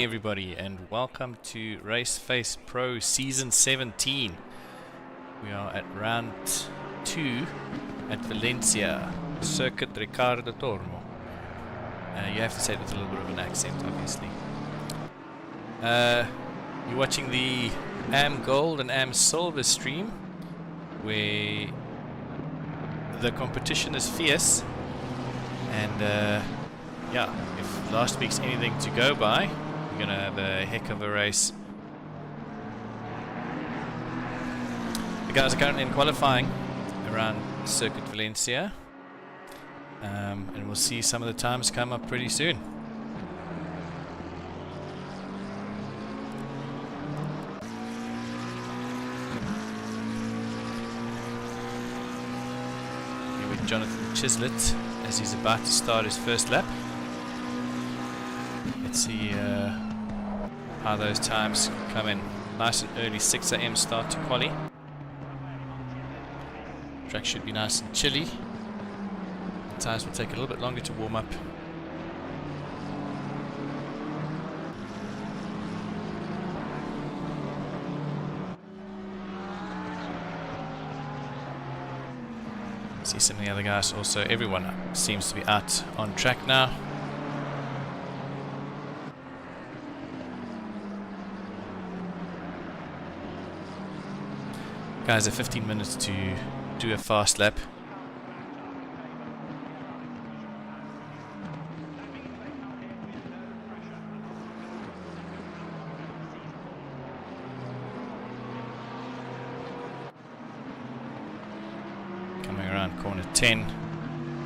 morning everybody and welcome to RaceFace.Pro Season 17. We are at round 2 at Valencia, Circuit Ricardo Tormo. You have to say it with a little bit of an accent, obviously. You're watching the AM Gold and AM Silver stream, where the competition is fierce, and yeah, if last week's anything to go by, we're gonna have a heck of a race. The guys are currently in qualifying around Circuit Valencia, and we'll see some of the times come up pretty soon. Here with Jonathan Chislett as he's about to start his first lap. Let's see how those times come in. Nice and early 6 AM start to quali. Track should be nice and chilly. The tires will take a little bit longer to warm up. See some of the other guys also. Everyone seems to be out on track now. Guys have 15 minutes to do a fast lap. Coming around corner 10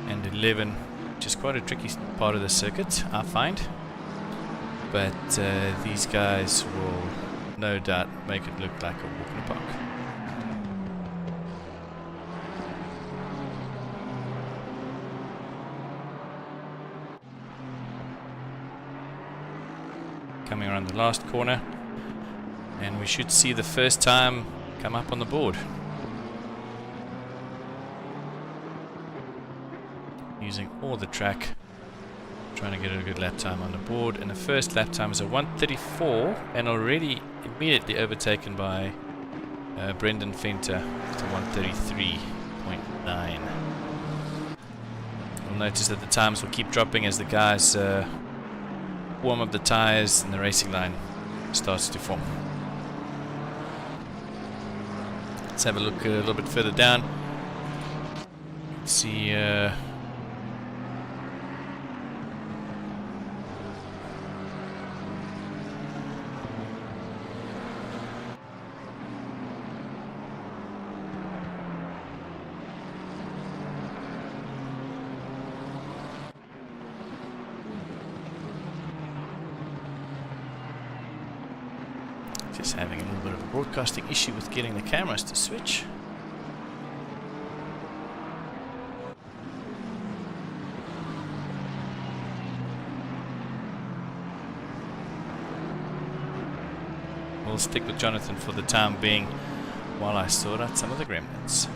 and 11, which is quite a tricky part of the circuit, I find. But these guys will no doubt make it look like a walk in the park. Coming around the last corner, and we should see the first time come up on the board. Using all the track, trying to get a good lap time on the board, and the first lap time is a 1:34 and already immediately overtaken by Brendan Fenter with a 1:33.9. You'll notice that the times will keep dropping as the guys warm up the tires and the racing line starts to form. Let's have a look a little bit further down. Let's see just having a little bit of a broadcasting issue with getting the cameras to switch. We'll stick with Jonathan for the time being while I sort out some of the gremlins.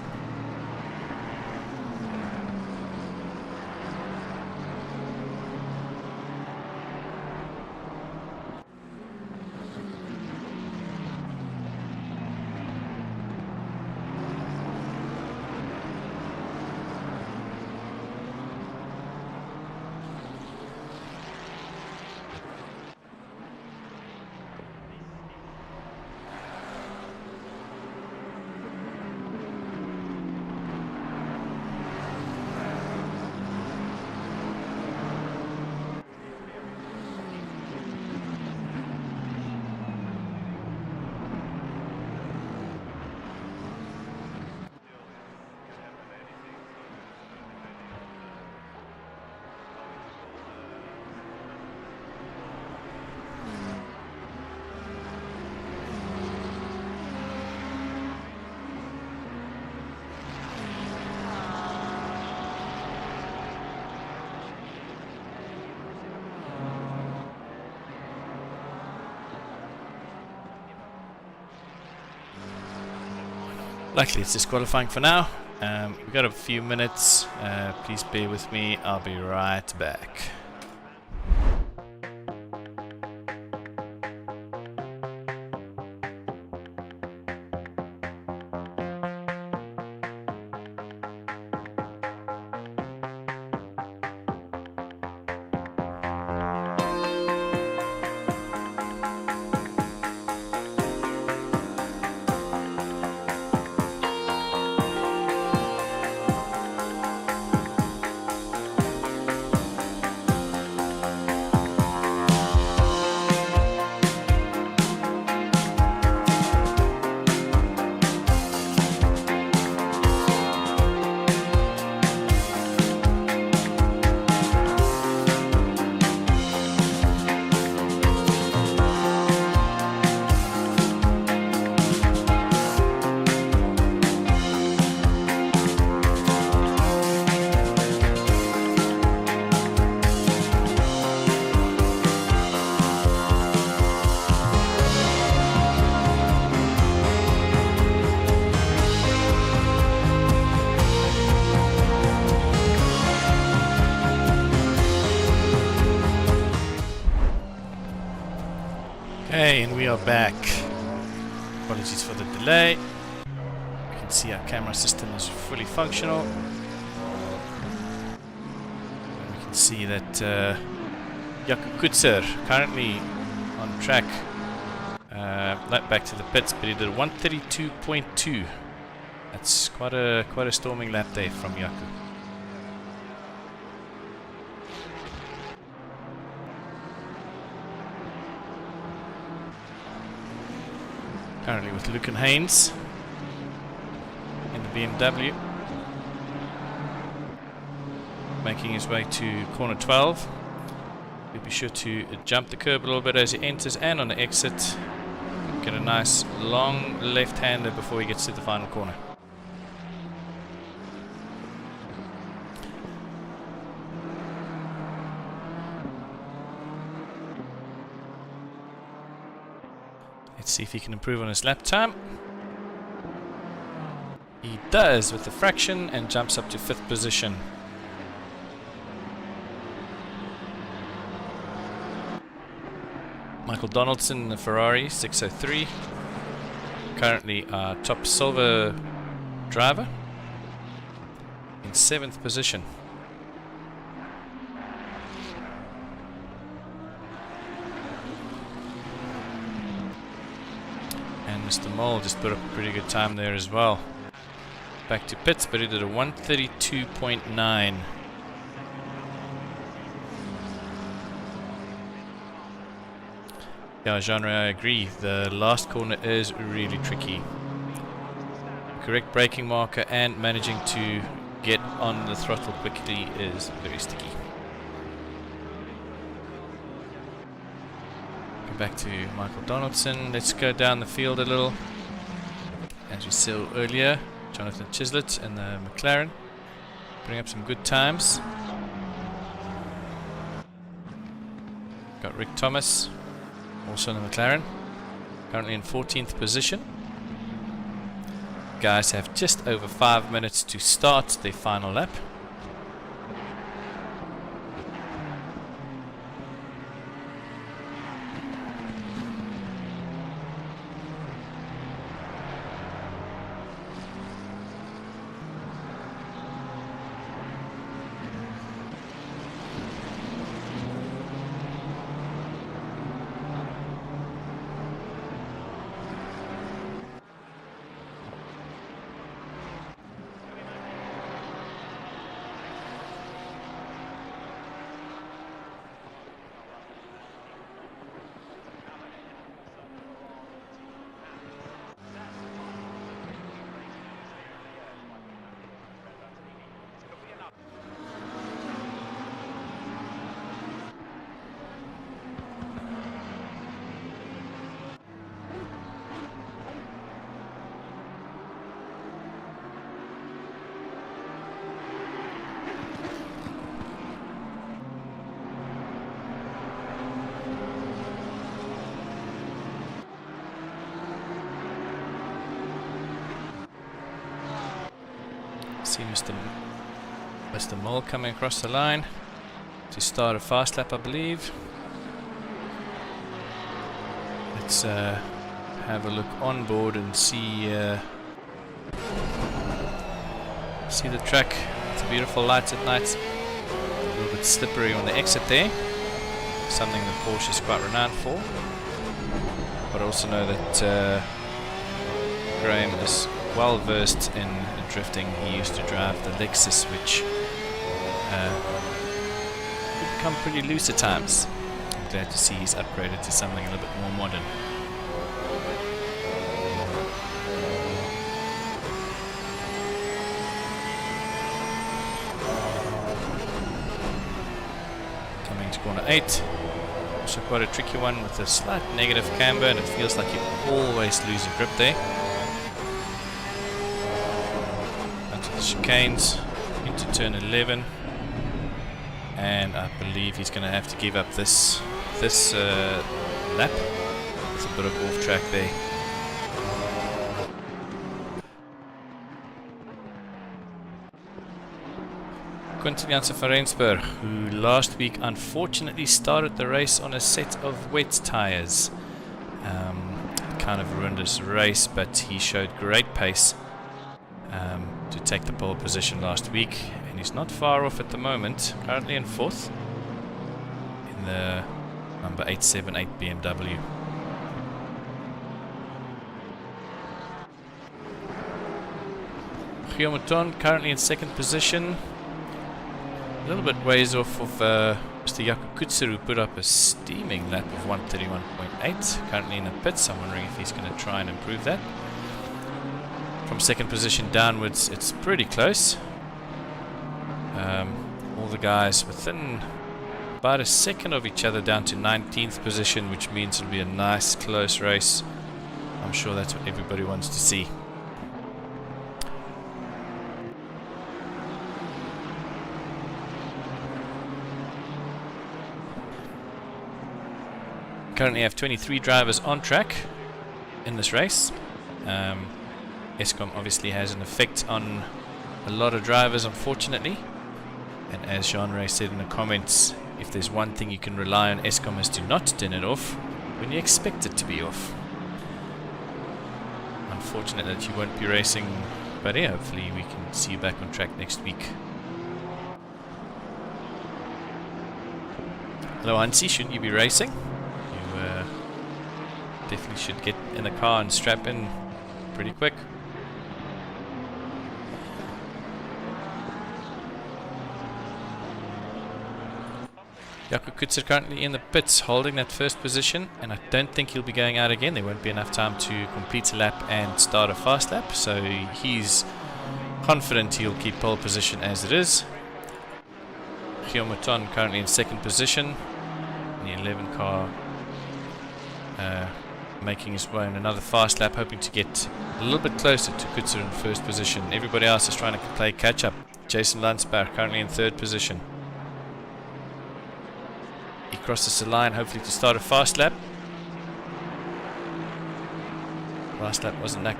Luckily it's disqualifying for now. We've got a few minutes. Please bear with me. I'll be right back. Okay, and we are back. Apologies for the delay. You can see our camera system is fully functional. And we can see that Jakub Kutzer currently on track. Lap back to the pits, but he did 132.2. That's quite a storming lap day from Jakub. Currently with Luke and Haynes in the BMW, making his way to corner 12. He'll be sure to jump the curb a little bit as he enters, and on the exit get a nice long left-hander before he gets to the final corner. Let's see if he can improve on his lap time. He does with the fraction and jumps up to 5th position. Michael Donaldson in the Ferrari 603, currently our top silver driver, in 7th position. And Mr. Mole just put up a pretty good time there as well. Back to pits, but he did a 132.9. Yeah, Genre, I agree. The last corner is really tricky. Correct braking marker and managing to get on the throttle quickly is very sticky. Go back to Michael Donaldson. Let's go down the field a little. As we saw earlier, Jonathan Chislett and the McLaren putting up some good times. Got Rick Thomas, also in the McLaren, currently in 14th position. Guys have just over 5 minutes to start their final lap. See Mr. Mole coming across the line to start a fast lap, I believe. Let's have a look on board and see the track with the beautiful lights at night. A little bit slippery on the exit there, something that Porsche is quite renowned for. But I also know that Graham is well versed in drifting. He used to drive the Lexus, which could become pretty loose at times. I'm glad to see he's upgraded to something a little bit more modern. Coming to corner 8. Also quite a tricky one with a slight negative camber, and it feels like you always lose your grip there. Chicanes into turn 11, and I believe he's going to have to give up this lap. It's a bit of off track there. Quinton Janssen van Rensburg, who last week unfortunately started the race on a set of wet tyres. Kind of ruined his race, but he showed great pace to take the pole position last week, and he's not far off at the moment, currently in 4th in the number 878 BMW. Gio Mouton currently in 2nd position, a little bit ways off of Mr. Jaco Kutser, who put up a steaming lap of 131.8, currently in the pits. I'm wondering if he's going to try and improve that. From 2nd position downwards, it's pretty close. All the guys within about a second of each other down to 19th position, which means it'll be a nice close race. I'm sure that's what everybody wants to see. Currently have 23 drivers on track in this race. ESCOM obviously has an effect on a lot of drivers, unfortunately. And as Jean-Ray said in the comments, if there's one thing you can rely on ESCOM is to not turn it off when you expect it to be off. Unfortunate that you won't be racing, but yeah, hopefully we can see you back on track next week. Hello Hansi, shouldn't you be racing? Definitely should get in the car and strap in pretty quick. Jaco Kutser currently in the pits holding that 1st position, and I don't think he'll be going out again. There won't be enough time to complete a lap and start a fast lap, so he's confident he'll keep pole position as it is. Gio Mouton currently in 2nd position, the 11 car making his way in another fast lap, hoping to get a little bit closer to Kutser in 1st position. Everybody else is trying to play catch up. Jason Landsberg currently in 3rd position. He crosses the line, hopefully to start a fast lap. Last lap wasn't that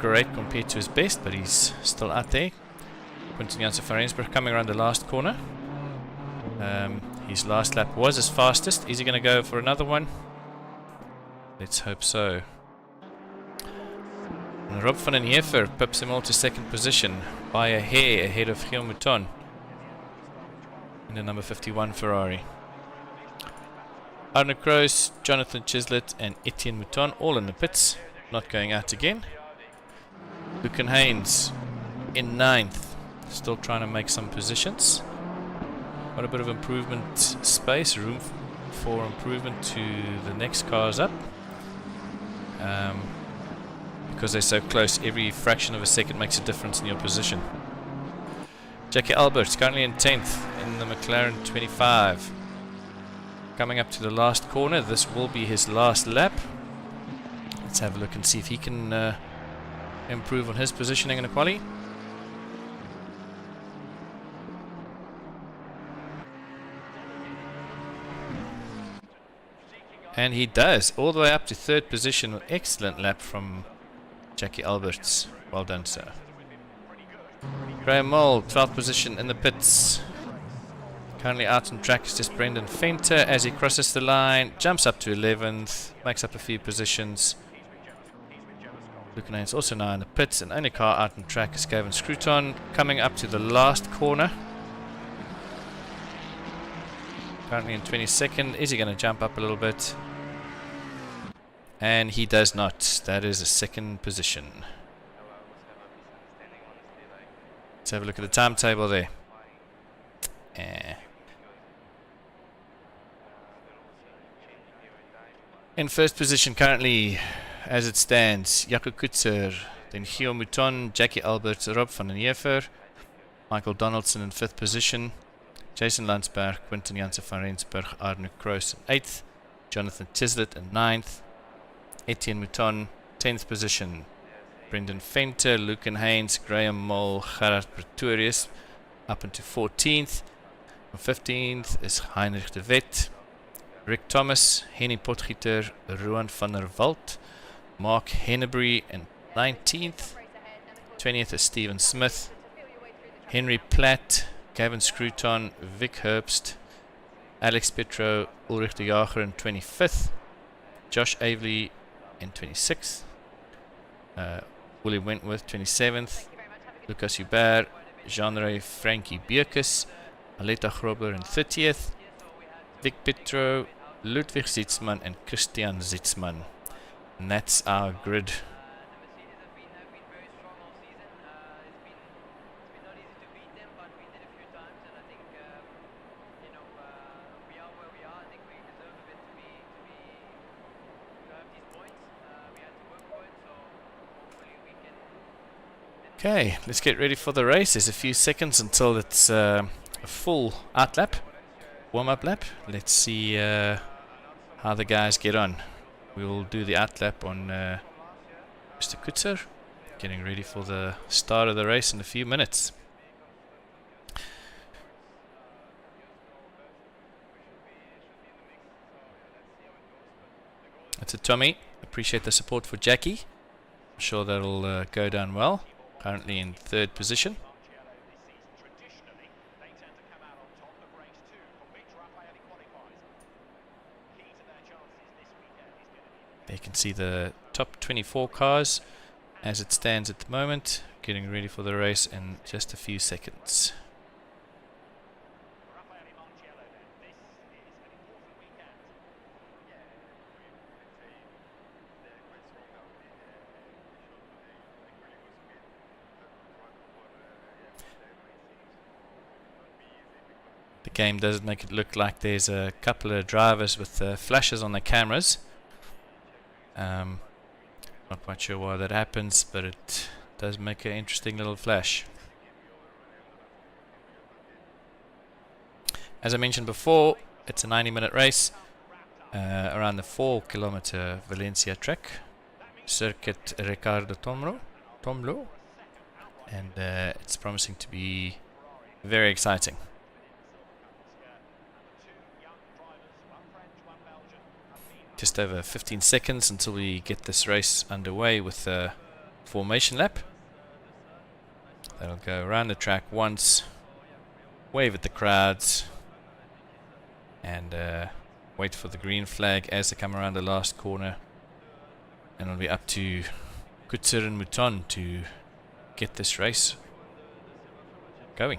great compared to his best, but he's still out there. Quinten Janssen van Rensburg coming around the last corner. His last lap was his fastest. Is he going to go for another one? Let's hope so. And Rob van den Heever pips him all to 2nd position by a hair ahead of Gio Mouton in the number 51 Ferrari. Arne Kroos, Jonathan Chislett and Etienne Mouton all in the pits, not going out again. Lucan Haynes in 9th, still trying to make some positions. Got a bit of improvement space, room for improvement to the next cars up. Because they're so close, every fraction of a second makes a difference in your position. Jackie Alberts currently in 10th in the McLaren 25. Coming up to the last corner, this will be his last lap. Let's have a look and see if he can improve on his positioning in the quali. And he does, all the way up to 3rd position. An excellent lap from Jackie Alberts. Well done, sir. Graham Mole, 12th position in the pits. Currently out on track is just Brendan Fenter as he crosses the line, jumps up to 11th, makes up a few positions. Lucan Haynes also now in the pits, and only car out on track is Gavin Scruton, coming up to the last corner. Currently in 22nd. Is he going to jump up a little bit? And he does not. That is a 2nd position. Let's have a look at the timetable there. In 1st position currently, as it stands, Jaco Kutser, then Gio Mouton, Jackie Alberts, Rob van den Heever, Michael Donaldson in 5th position, Jason Landsberg, Quinten Janssen van Rensburg, Arne Kroos in 8th, Jonathan Chislett in 9th, Etienne Mouton, 10th position, Brendan Fenter, Lucan Haynes, Graham Mole, Gerard Pretorius up into 14th. 15th is Heinrich de Wet, Rick Thomas, Henny Potgieter, Rowan van der Walt, Mark Hennebury in 19th. 20th is Stephen Smith, Henry Platt, Gavin Scruton, Vic Herbst, Alex Petro, Ulrich de Jager in 25th. Josh Avely in 26th. William Wentworth 27th. Lucas Hubert, Jean-Ray Frankie Bierkus, Aleta Grobler in 30th. Vic Petro, Ludwig Zitzman and Christian Zitzman. And that's our grid. Okay, let's get ready for the race. There's a few seconds until it's a full out lap, warm-up lap. Let's see how the guys get on. We will do the out lap on Mr. Kutzer, getting ready for the start of the race in a few minutes. That's it, Tommy. Appreciate the support for Jackie. I'm sure that'll go down well. Currently in 3rd position. There you can see the top 24 cars as it stands at the moment, getting ready for the race in just a few seconds. The game does make it look like there's a couple of drivers with flashes on the cameras. Not quite sure why that happens, but it does make an interesting little flash. As I mentioned before, it's a 90-minute race around the 4-kilometer Valencia track, Circuit Ricardo Tomlo, and it's promising to be very exciting. Just over 15 seconds until we get this race underway with the formation lap. That'll go around the track once, wave at the crowds, and wait for the green flag as they come around the last corner. And it'll be up to Kutzer and Mouton to get this race going.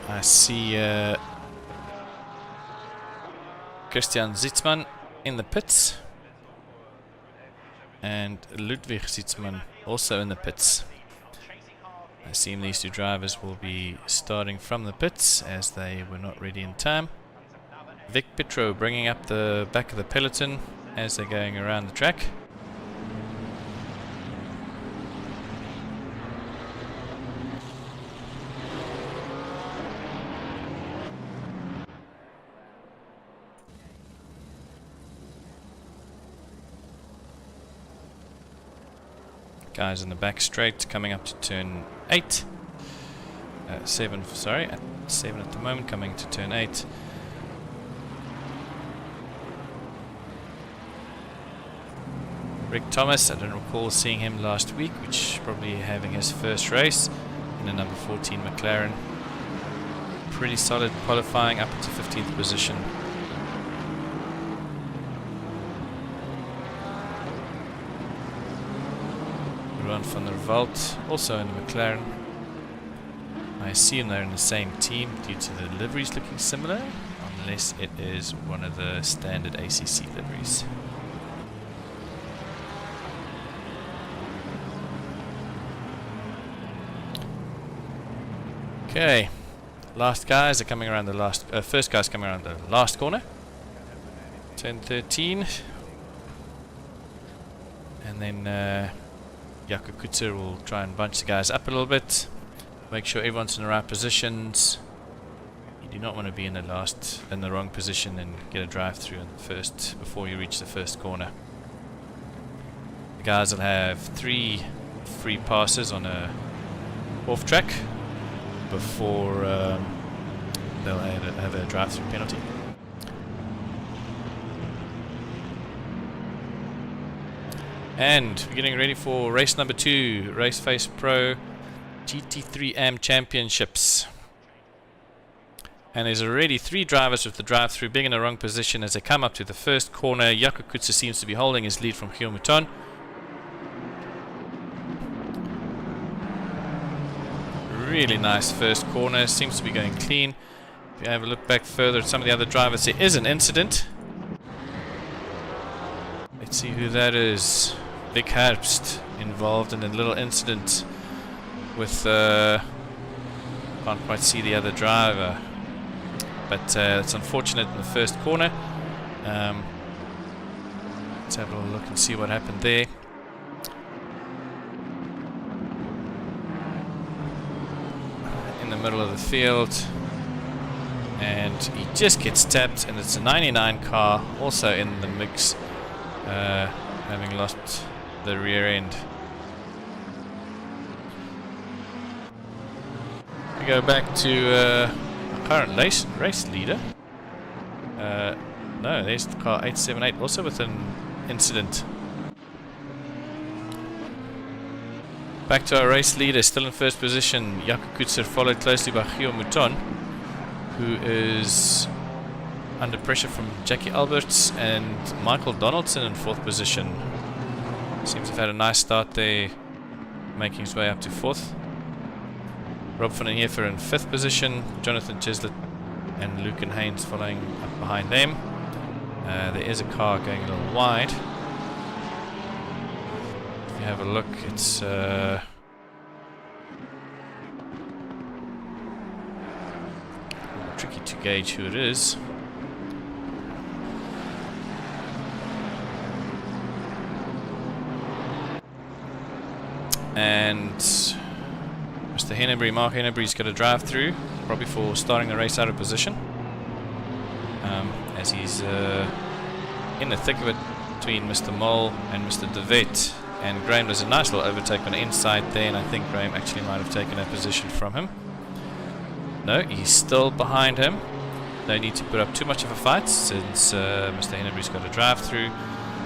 I see Christian Zitzman in the pits and Ludwig Zitzman also in the pits. I assume these two drivers will be starting from the pits as they were not ready in time. Vic Petro bringing up the back of the peloton as they're going around the track. Guys in the back straight coming up to turn 8. 7, sorry, at 7 at the moment, coming to turn 8. Rick Thomas, I don't recall seeing him last week, which probably having his first race in a number 14 McLaren. Pretty solid qualifying up to 15th position. Van der Walt, also in the McLaren. I assume they're in the same team due to the liveries looking similar, unless it is one of the standard ACC liveries. Okay, last guys are coming around the last. First guys coming around the last corner. Turn 13, and then. Jaco Kutzer will try and bunch the guys up a little bit, make sure everyone's in the right positions. You do not want to be in the wrong position and get a drive through in the first before you reach the first corner. The guys will have 3 free passes on a off track before they'll have a drive-through penalty. And we're getting ready for race number 2, RaceFace.Pro GT3 AM Championships. And there's already 3 drivers with the drive-through being in the wrong position as they come up to the first corner. Jaco Kutser seems to be holding his lead from Gio Mouton. Really nice first corner, seems to be going clean. If you have a look back further at some of the other drivers, there is an incident. Let's see who that is. Vic Herbst involved in a little incident with can't quite see the other driver, but it's unfortunate in the first corner. Let's have a little look and see what happened there. In the middle of the field, and he just gets tapped, and it's a 99 car also in the mix, having lost the rear end. We go back to our current race leader. No, there's the car 878, also with an incident. Back to our race leader, still in first position, Jaco Kutser, followed closely by Gio Mouton, who is under pressure from Jackie Alberts, and Michael Donaldson in 4th position. Seems to have had a nice start there, making his way up to 4th. Rob van den Heever in 5th position, Jonathan Chislett and Lucan Haynes following up behind them. There is a car going a little wide. If you have a look, it's tricky to gauge who it is. And Mr. Hennebury, Mark Hennebury's got a drive through, probably for starting the race out of position, as he's in the thick of it between Mr. Mole and Mr. De Wet. And Graham does a nice little overtake on the inside there, and I think Graham actually might have taken a position from him. No, he's still behind him. No need to put up too much of a fight since Mr. Hennebury's got a drive through,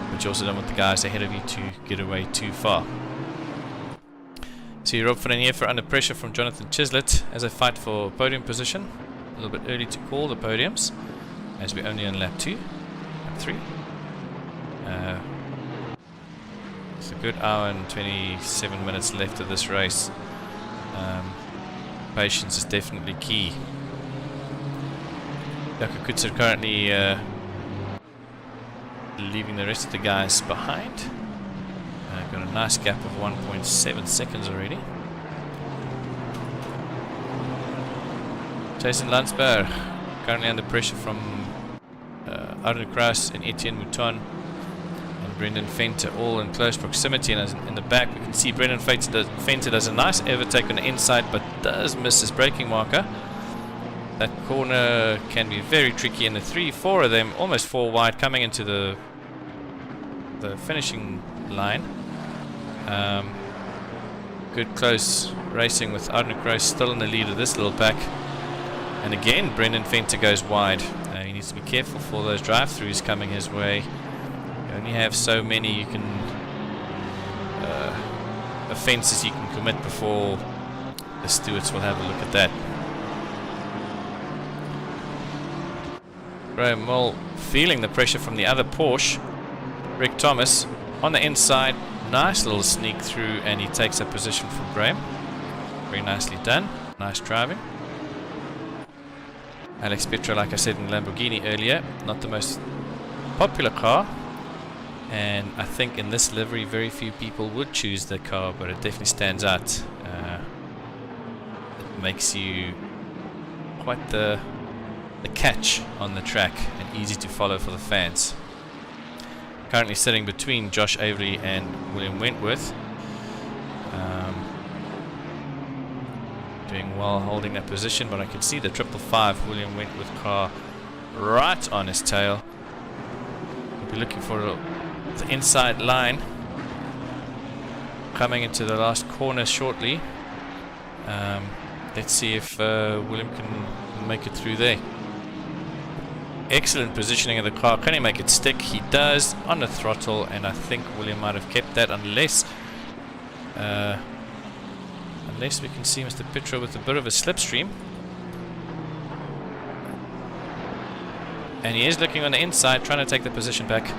but you also don't want the guys ahead of you to get away too far. See Rob van den Heever under pressure from Jonathan Chislett as they fight for podium position. A little bit early to call the podiums, as we're only on lap 2, lap 3. It's a good hour and 27 minutes left of this race. Patience is definitely key. Jaco Kutser currently leaving the rest of the guys behind. Got a nice gap of 1.7 seconds already. Jason Landsberg currently under pressure from Arne Kruis and Etienne Mouton and Brendan Venter, all in close proximity. And in the back we can see Brendan Venter does a nice overtake on the inside, but does miss his braking marker. That corner can be very tricky, and the 3-4 of them, almost 4 wide, coming into the finishing line. Good close racing with Arne Kruis still in the lead of this little pack. And again, Brendan Venter goes wide. He needs to be careful for those drive-throughs coming his way. You only have so many offences you can commit before the stewards will have a look at that. Graham Mole feeling the pressure from the other Porsche. Rick Thomas on the inside. Nice little sneak through, and he takes a position from Graham. Very nicely done. Nice driving. Alex Petra, like I said in Lamborghini earlier, not the most popular car, and I think in this livery very few people would choose the car, but it definitely stands out. It makes you quite the catch on the track and easy to follow for the fans. Currently sitting between Josh Avery and William Wentworth. Doing well holding that position, but I can see the 555 William Wentworth car right on his tail. We'll be looking for the inside line. coming into the last corner shortly. Let's see if William can make it through there. Excellent positioning of the car. Can he make it stick? He does on the throttle, and I think William might have kept that unless we can see Mr. Petro with a bit of a slipstream. And he is looking on the inside, trying to take the position back.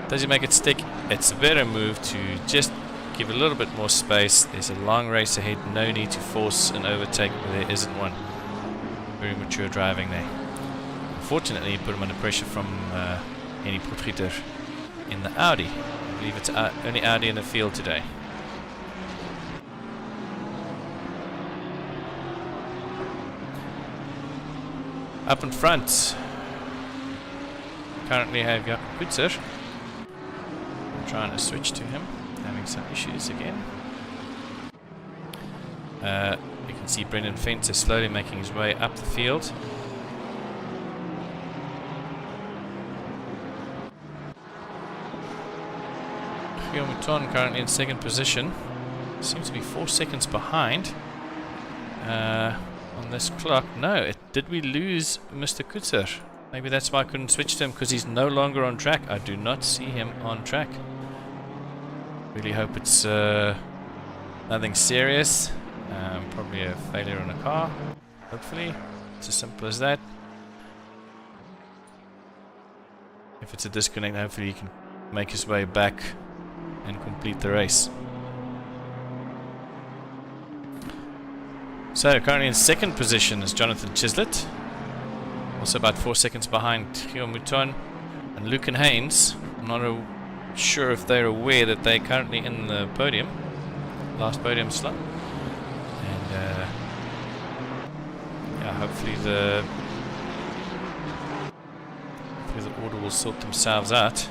Does he make it stick? It's a better move to just give a little bit more space. There's a long race ahead. No need to force an overtake where there isn't one. Very mature driving there. Unfortunately, he put him under pressure from Henny Potgieter in the Audi. I believe it's only Audi in the field today. Up in front, currently have Jakob Kutzer. I'm trying to switch to him, having some issues again. You can see Brendan Fentz is slowly making his way up the field. Guillaume Mouton currently in second position. Seems to be 4 seconds behind on this clock. No, did we lose Mr. Kutzer? Maybe that's why I couldn't switch to him, because he's no longer on track. I do not see him on track. Really hope it's nothing serious. Probably a failure on a car. Hopefully. It's as simple as that. If it's a disconnect, hopefully he can make his way back and complete the race. So currently in second position is Jonathan Chislett, also about 4 seconds behind Guillaume Mouton and Lucan Haynes. I'm not sure if they're aware that they're currently in the podium, last podium slot, and yeah, hopefully the order will sort themselves out.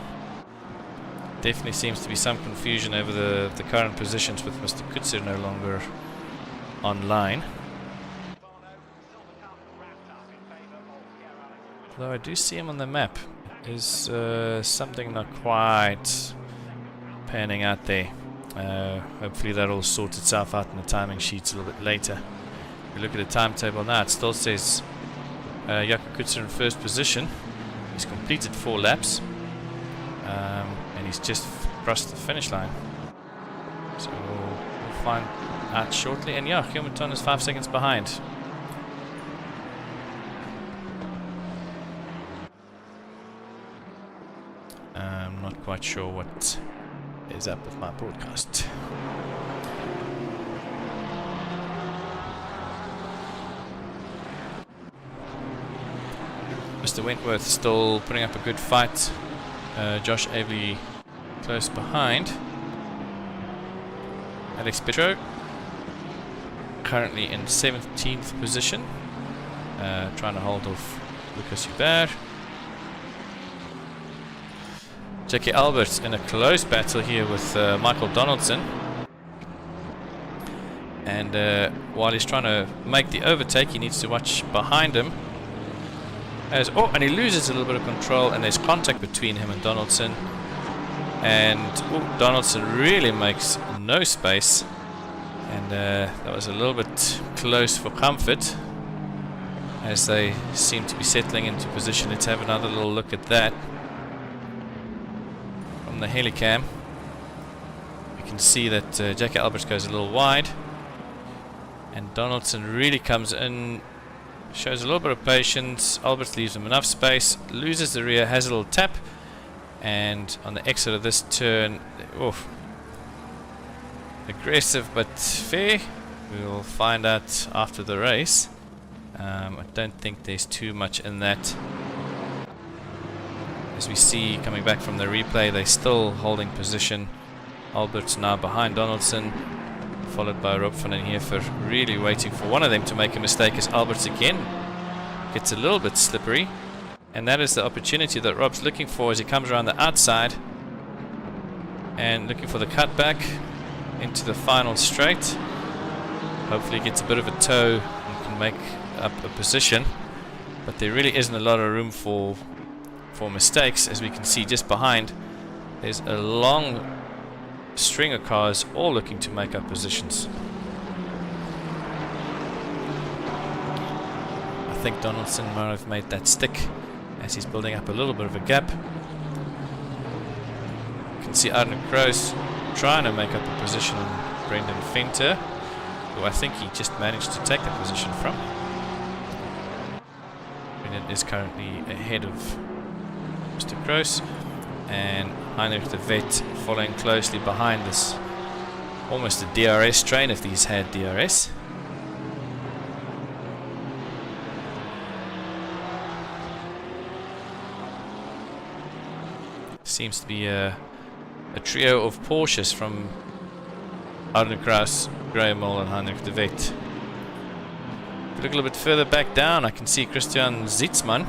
Definitely seems to be some confusion over the current positions with Mr. Kutzer no longer online. Although I do see him on the map. Is something not quite panning out there. Hopefully that'll sort itself out in the timing sheets a little bit later. If we look at the timetable now, it still says Jakob Kutzer in first position. He's completed 4 laps. And he's just crossed the finish line. So we'll find out shortly. And yeah, Guillaume Mouton is 5 seconds behind. I'm not quite sure what is up with my broadcast. Mr. Wentworth still putting up a good fight. Josh Avely close behind. Alex Petro currently in 17th position, trying to hold off Lucas Hubert. Jackie Alberts in a close battle here with Michael Donaldson, and while he's trying to make the overtake, he needs to watch behind him. And he loses a little bit of control, and there's contact between him and Donaldson, and Donaldson really makes no space, and that was a little bit close for comfort as they seem to be settling into position. Let's have another little look at that from the helicam. You can see that Jackie Alberts goes a little wide, and Donaldson really comes in, shows a little bit of patience. Alberts leaves him enough space, loses the rear, has a little tap, and on the exit of this turn, aggressive but fair. We'll find out after the race. I don't think there's too much in that. As we see coming back from the replay, they're still holding position. Alberts now behind Donaldson, followed by Rob van den Heever, really waiting for one of them to make a mistake, as Alberts again gets a little bit slippery, and that is the opportunity that Rob's looking for as he comes around the outside and looking for the cutback into the final straight. Hopefully he gets a bit of a toe and can make up a position, but there really isn't a lot of room for mistakes. As we can see just behind, there's a long string of cars all looking to make up positions. I think Donaldson might have made that stick as he's building up a little bit of a gap. You can see Arne Kroos trying to make up a position on Brendan Venter, who I think he just managed to take that position from. Brendan is currently ahead of Mr. Kroos, and Heinrich de Wet following closely behind this. Almost a DRS train if these had DRS. Seems to be a trio of Porsches from Arne Kroos, Graham Moll and Heinrich de Wet. If you look a little bit further back down, I can see Christian Zietsman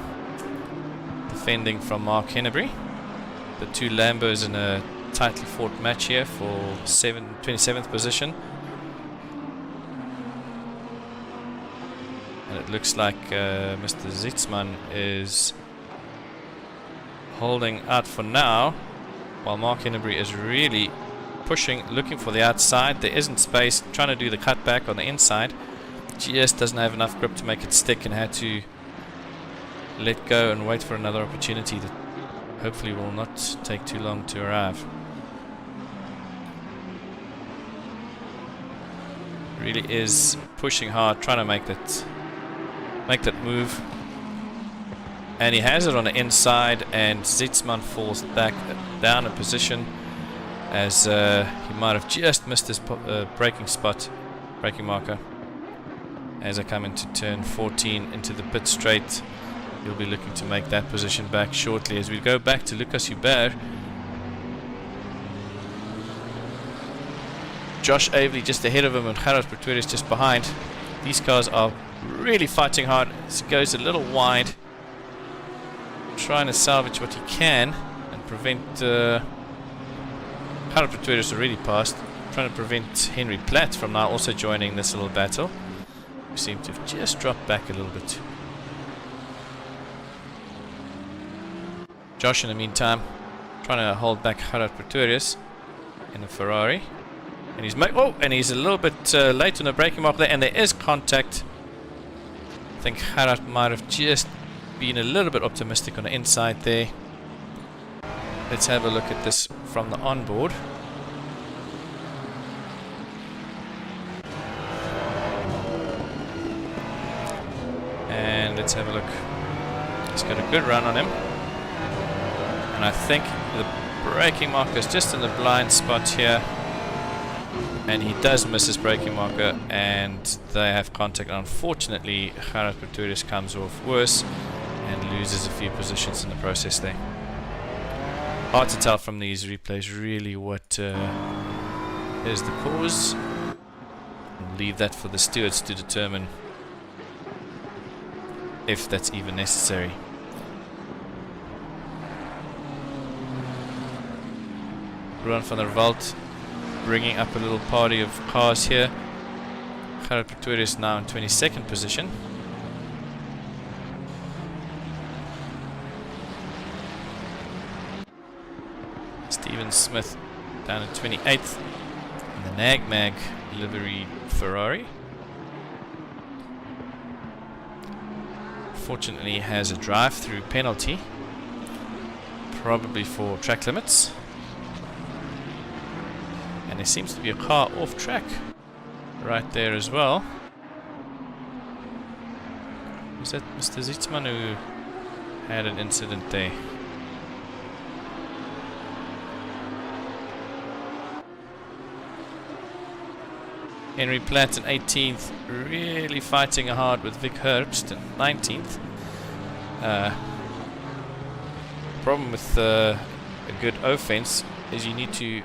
defending from Mark Hennebury. The two Lambos in a tightly fought match here for 27th position. And it looks like Mr. Zietsman is holding out for now, while Mark Hennebury is really pushing, looking for the outside. There isn't space, trying to do the cutback on the inside. Just doesn't have enough grip to make it stick and had to let go and wait for another opportunity that hopefully will not take too long to arrive. Really is pushing hard, trying to make that move. And he has it on the inside, and Zietsman falls back down a position as he might have just missed his braking marker. As I come into turn 14 into the pit straight, he'll be looking to make that position back shortly. As we go back to Lucas Hubert, Josh Avely just ahead of him and Gerard Pretorius just behind. These cars are really fighting hard. It goes a little wide, trying to salvage what he can and prevent Gerard Pretorius already passed, trying to prevent Henry Platt from now also joining this little battle. We seem to have just dropped back a little bit. Josh in the meantime trying to hold back Gerard Pretorius in the Ferrari, and he's a little bit late on the braking mark there, and there is contact. I think Gerard might have just been a little bit optimistic on the inside there. Let's have a look at this from the onboard. And let's have a look. He's got a good run on him. And I think the braking marker is just in the blind spot here. And he does miss his braking marker, and they have contact. Unfortunately, Gerard Pretorius comes off worse and loses a few positions in the process there. Hard to tell from these replays really what is the cause. We'll leave that for the stewards to determine if that's even necessary. Ruan van der Walt bringing up a little party of cars here. Gerard Pretorius now in 22nd position. Steven Smith down at 28th in the Nag-Mag livery Ferrari. Fortunately has a drive-through penalty, probably for track limits. And there seems to be a car off track right there as well. Was that Mr. Zietsman who had an incident there? Henry Platt in 18th, really fighting hard with Vic Herbst in 19th. Problem with a good offense is you need to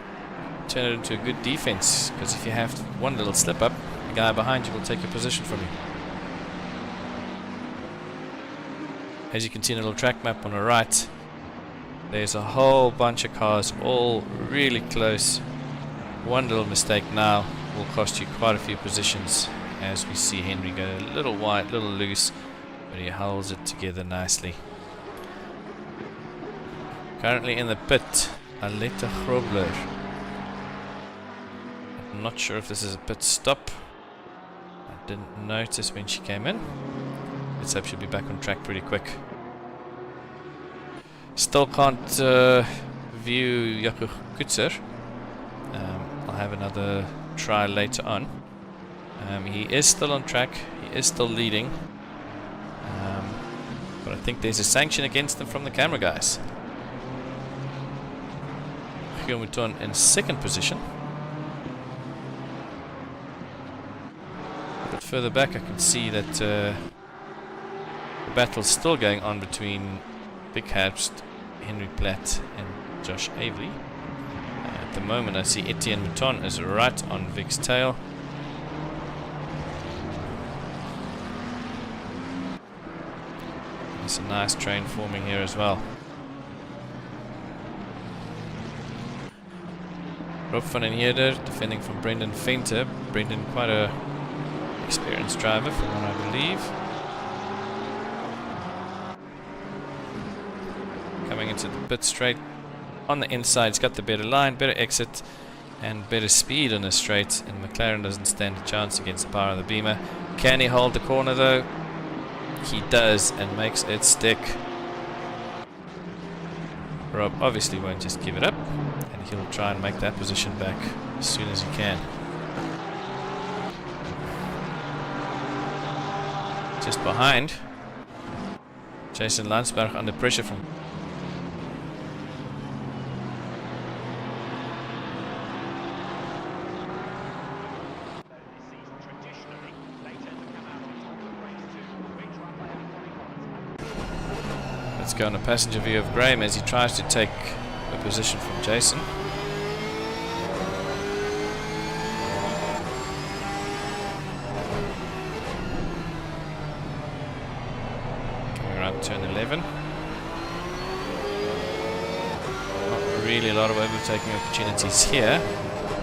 turn it into a good defense, because if you have one little slip up, the guy behind you will take your position from you. As you can see in a little track map on the right, there's a whole bunch of cars all really close. One little mistake now will cost you quite a few positions, as we see Henry go a little wide, a little loose, but he holds it together nicely. Currently in the pit, Aletta Grobler. I'm not sure if this is a pit stop. I didn't notice when she came in. Let's hope she'll be back on track pretty quick. Still can't view Jaco Kutzer. I'll have another try later on. He is still on track. He is still leading. But I think there's a sanction against him from the camera guys. Giel Mouton in second position. A bit further back I can see that the battle's still going on between Big Herbst, Henry Platt and Josh Avery. At the moment I see Etienne Mouton is right on Vic's tail. There's a nice train forming here as well. Rob van den Heerder defending from Brendan Venter. Brendan quite a experienced driver from what I believe. Coming into the pit straight on the inside, he's got the better line, better exit and better speed on the straight, and McLaren doesn't stand a chance against the power of the Beamer. Can he hold the corner though? He does and makes it stick. Rob obviously won't just give it up, and he'll try and make that position back as soon as he can. Just behind, Jason Landsberg under pressure from Let's go on a passenger view of Graham as he tries to take a position from Jason. Coming around turn 11. Not really a lot of overtaking opportunities here,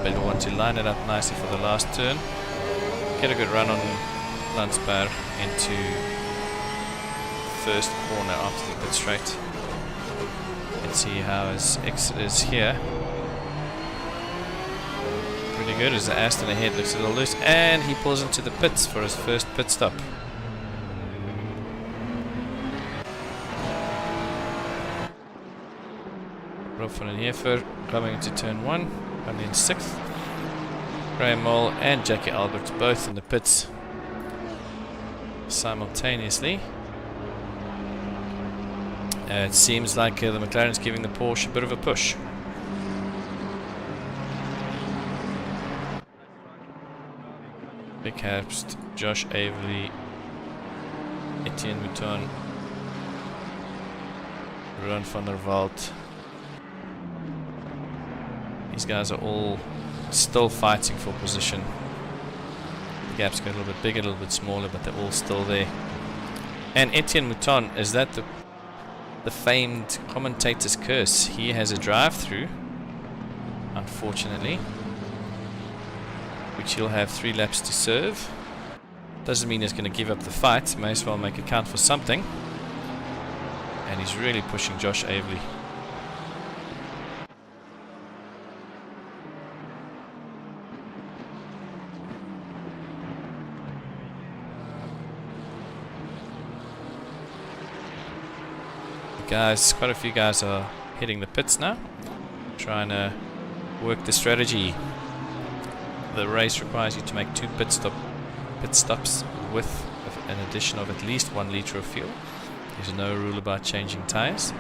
but we want to line it up nicely for the last turn. Get a good run on Landsberg into first corner after the pit straight. Let's see how his exit is here. Pretty good as the Aston ahead looks a little loose, and he pulls into the pits for his first pit stop. Rob van den Heerder coming into turn 1, running in 6th. Graham Mole and Jackie Alberts both in the pits simultaneously. It seems like the McLaren's giving the Porsche a bit of a push. Big Herbst, Josh Avery, Etienne Mouton, Ron van der Walt. These guys are all still fighting for position. The gap's got a little bit bigger, a little bit smaller, but they're all still there. And Etienne Mouton, is that the famed commentator's curse? He has a drive-through, unfortunately, which he'll have 3 laps to serve. Doesn't mean he's going to give up the fight. May as well make it count for something. And he's really pushing Josh Avery. Guys, quite a few guys are hitting the pits now, trying to work the strategy. The race requires you to make 2 pit stops with an addition of at least 1 litre of fuel. There's no rule about changing tyres,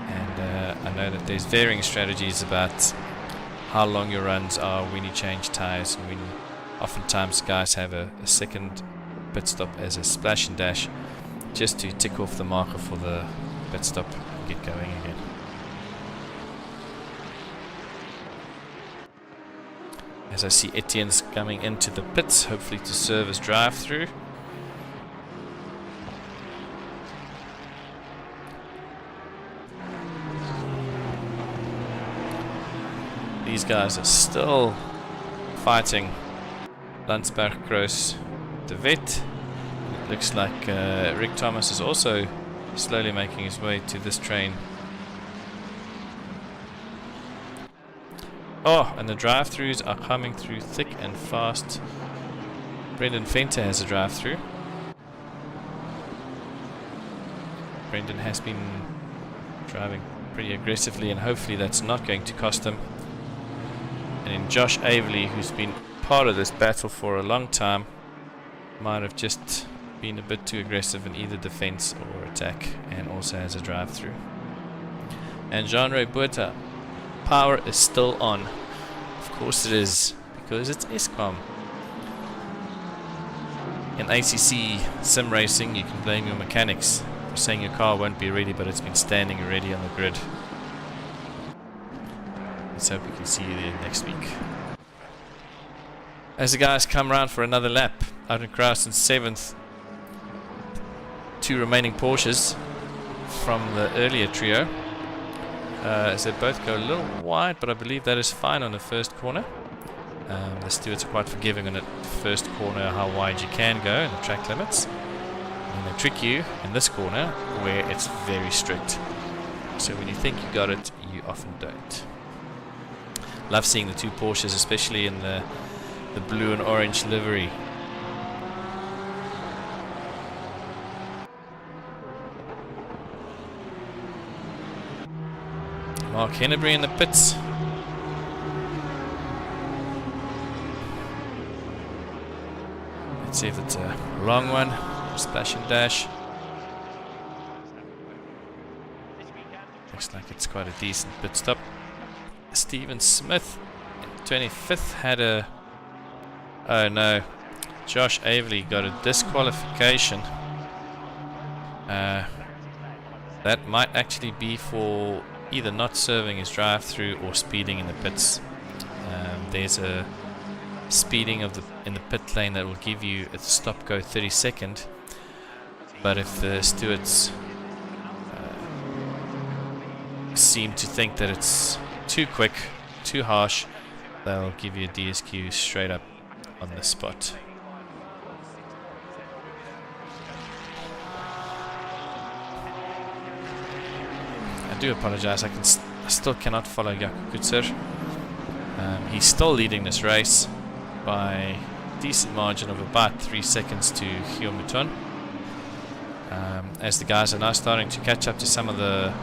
and I know that there's varying strategies about how long your runs are when you change tyres, and when oftentimes guys have a second pit stop as a splash and dash just to tick off the marker for the pit stop and get going again. As I see Etienne's coming into the pits, hopefully to serve as drive-through. These guys are still fighting. Landsberg, Kroos, De Wet. It looks like Rick Thomas is also slowly making his way to this train. Oh, and the drive-throughs are coming through thick and fast. Brendan Fenter has a drive-through. Brendan has been driving pretty aggressively, and hopefully that's not going to cost him. And then Josh Averley, who's been part of this battle for a long time, might have just been a bit too aggressive in either defense or attack, and also has a drive-through. And Jean-Ray Buerta, power is still on. Of course it is, because it's ESCOM. In ACC sim racing, you can blame your mechanics for saying your car won't be ready, but it's been standing already on the grid. Let's hope we can see you there next week. As the guys come around for another lap, Arden Kraus in 7th. 2 remaining Porsches from the earlier trio. As they both go a little wide, but I believe that is fine on the first corner. The stewards are quite forgiving on the first corner, how wide you can go in the track limits. And they trick you in this corner where it's very strict. So when you think you got it, you often don't. Love seeing the 2 Porsches, especially in the blue and orange livery. Mark Hennebury in the pits. Let's see if it's a long one. Splash and dash. Looks like it's quite a decent pit stop. Stephen Smith in 25th had a... Oh no. Josh Averley got a disqualification. That might actually be for either not serving his drive-through or speeding in the pits. There's a speeding in the pit lane that will give you a stop go 30-second, but if the stewards seem to think that it's too quick, too harsh, they'll give you a DSQ straight up on the spot. I do apologize, I still cannot follow Jakob Kutzer. He's still leading this race by a decent margin of about 3 seconds to Gio Mouton. As the guys are now starting to catch up to some of the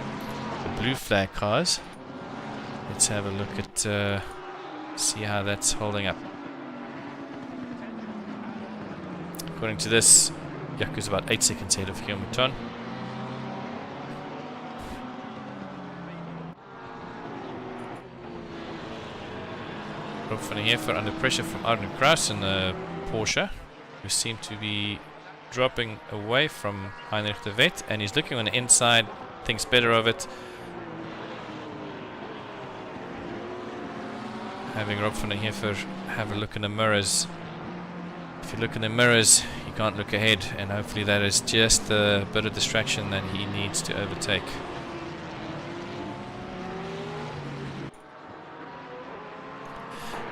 blue flag cars. Let's have a look at see how that's holding up. According to this, Jako's about 8 seconds ahead of Gio Mouton. Rob van der Heever under pressure from Arden Kraus in the Porsche, who seem to be dropping away from Heinrich de Wet, and he's looking on the inside, thinks better of it. Having Rob van der Heever have a look in the mirrors. If you look in the mirrors, you can't look ahead, and hopefully that is just a bit of distraction that he needs to overtake.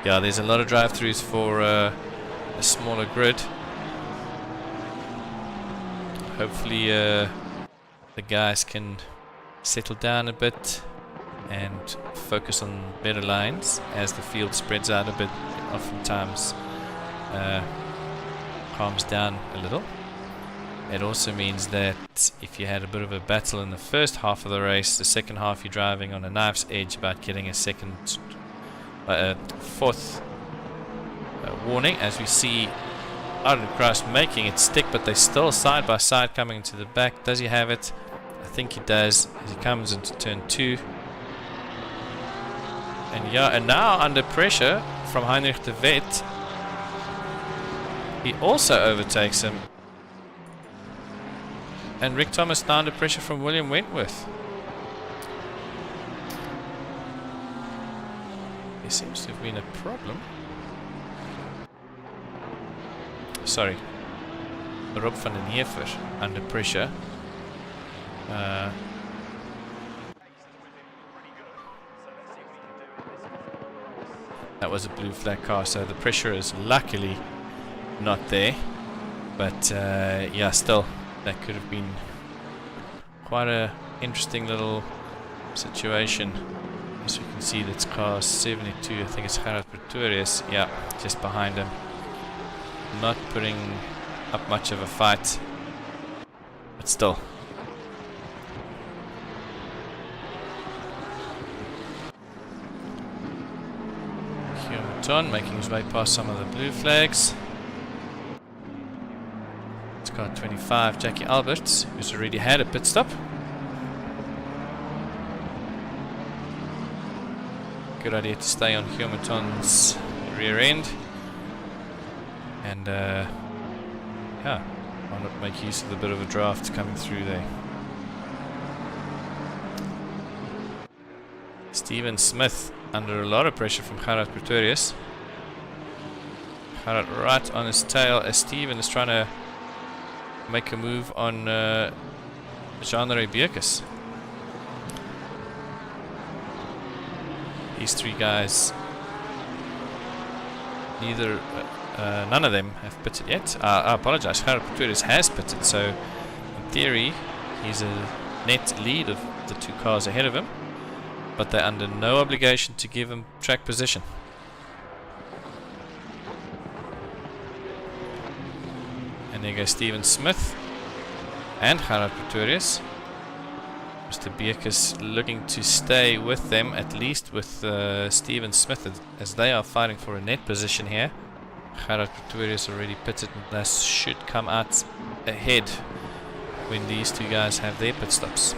Yeah, there's a lot of drive-throughs for a smaller grid. Hopefully the guys can settle down a bit and focus on better lines as the field spreads out a bit. It oftentimes calms down a little. It also means that if you had a bit of a battle in the first half of the race, the second half you're driving on a knife's edge about getting a fourth warning, as we see Arden Kraus making it stick, but they're still side by side coming into the back. Does he have it? I think he does, as he comes into turn 2. And yeah, and now under pressure from Heinrich de Wet, he also overtakes him. And Rick Thomas now under pressure from William Wentworth. There seems to have been a problem. Sorry. Rob van den Heever under pressure. That was a blue flag car, so the pressure is luckily not there. But yeah, still, that could have been quite a interesting little situation. As you can see, that's car 72. I think it's Gerard Pretorius. Yeah, just behind him. Not putting up much of a fight, but still. Humaton making his way past some of the blue flags. It's car 25, Jackie Alberts, who's already had a pit stop. Good idea to stay on Humaton's rear end. And yeah, why not make use of the bit of a draft coming through there. Stephen Smith under a lot of pressure from Gerard Pretorius. Gerard right on his tail as Stephen is trying to make a move on Jean-Ray Bierkes. These three guys, none of them have pitted yet. I apologize, Gerard Pretorius has pitted, so in theory he's a net lead of the two cars ahead of him, but they're under no obligation to give him track position. And there goes Stephen Smith and Gerard Pretorius. Mr. Bierkes looking to stay with them, at least with Stephen Smith, as they are fighting for a net position here. Gerard Pretorius already pitted and thus should come out ahead when these two guys have their pit stops.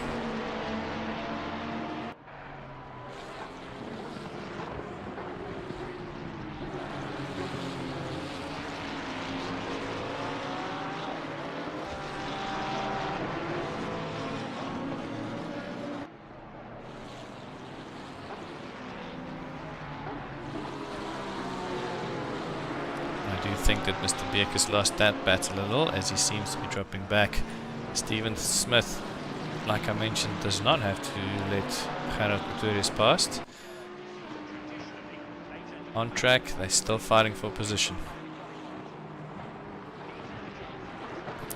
I think that Mr. Bierkes lost that battle a little, as he seems to be dropping back. Stephen Smith, like I mentioned, does not have to let Gerard Pretorius past. On track, they're still fighting for position.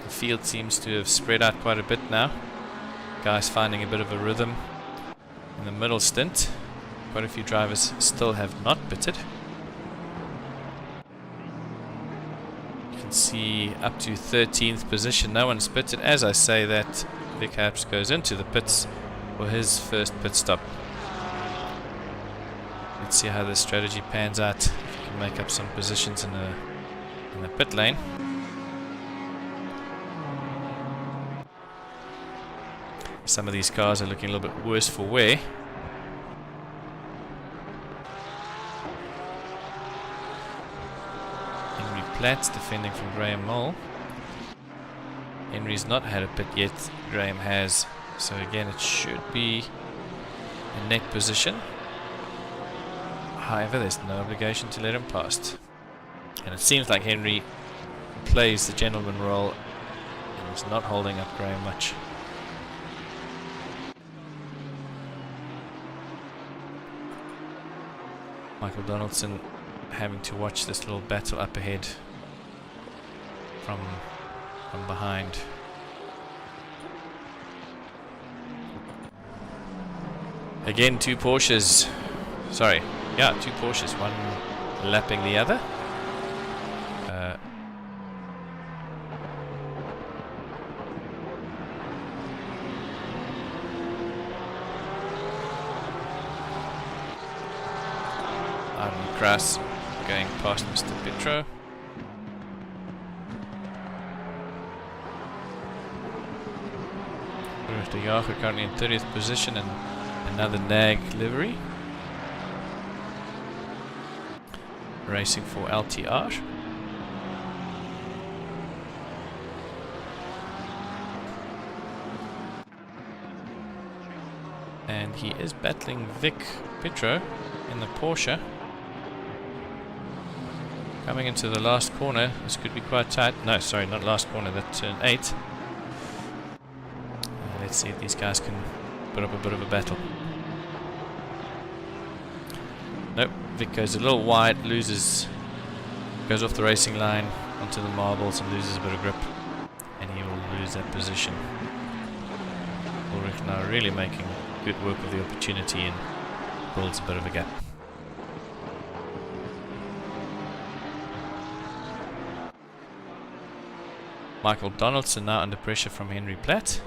The field seems to have spread out quite a bit now. Guys finding a bit of a rhythm in the middle stint. Quite a few drivers still have not pitted. See up to 13th position, no one's pitted. As I say that, Vic Harps goes into the pits for his first pit stop. Let's see how this strategy pans out. If he can make up some positions in the pit lane. Some of these cars are looking a little bit worse for wear. Platts defending from Graham Mole. Henry's not had a pit yet, Graham has, so again it should be a net position. However, there's no obligation to let him past, and it seems like Henry plays the gentleman role and is not holding up Graham much. Michael Donaldson having to watch this little battle up ahead from behind. Again, two Porsches. Sorry, yeah, two Porsches, one lapping the other. Arden Kras going past Mr. Petro. De Jager currently in 30th position and another nag livery. Racing for LTR. And he is battling Vic Petro in the Porsche. Coming into the last corner, this could be quite tight. No, sorry, not last corner, that turn 8. Let's see if these guys can put up a bit of a battle. Nope, Vic goes a little wide, goes off the racing line onto the marbles and loses a bit of grip, and he will lose that position. Ulrich now really making good work of the opportunity and builds a bit of a gap. Michael Donaldson now under pressure from Henry Platt.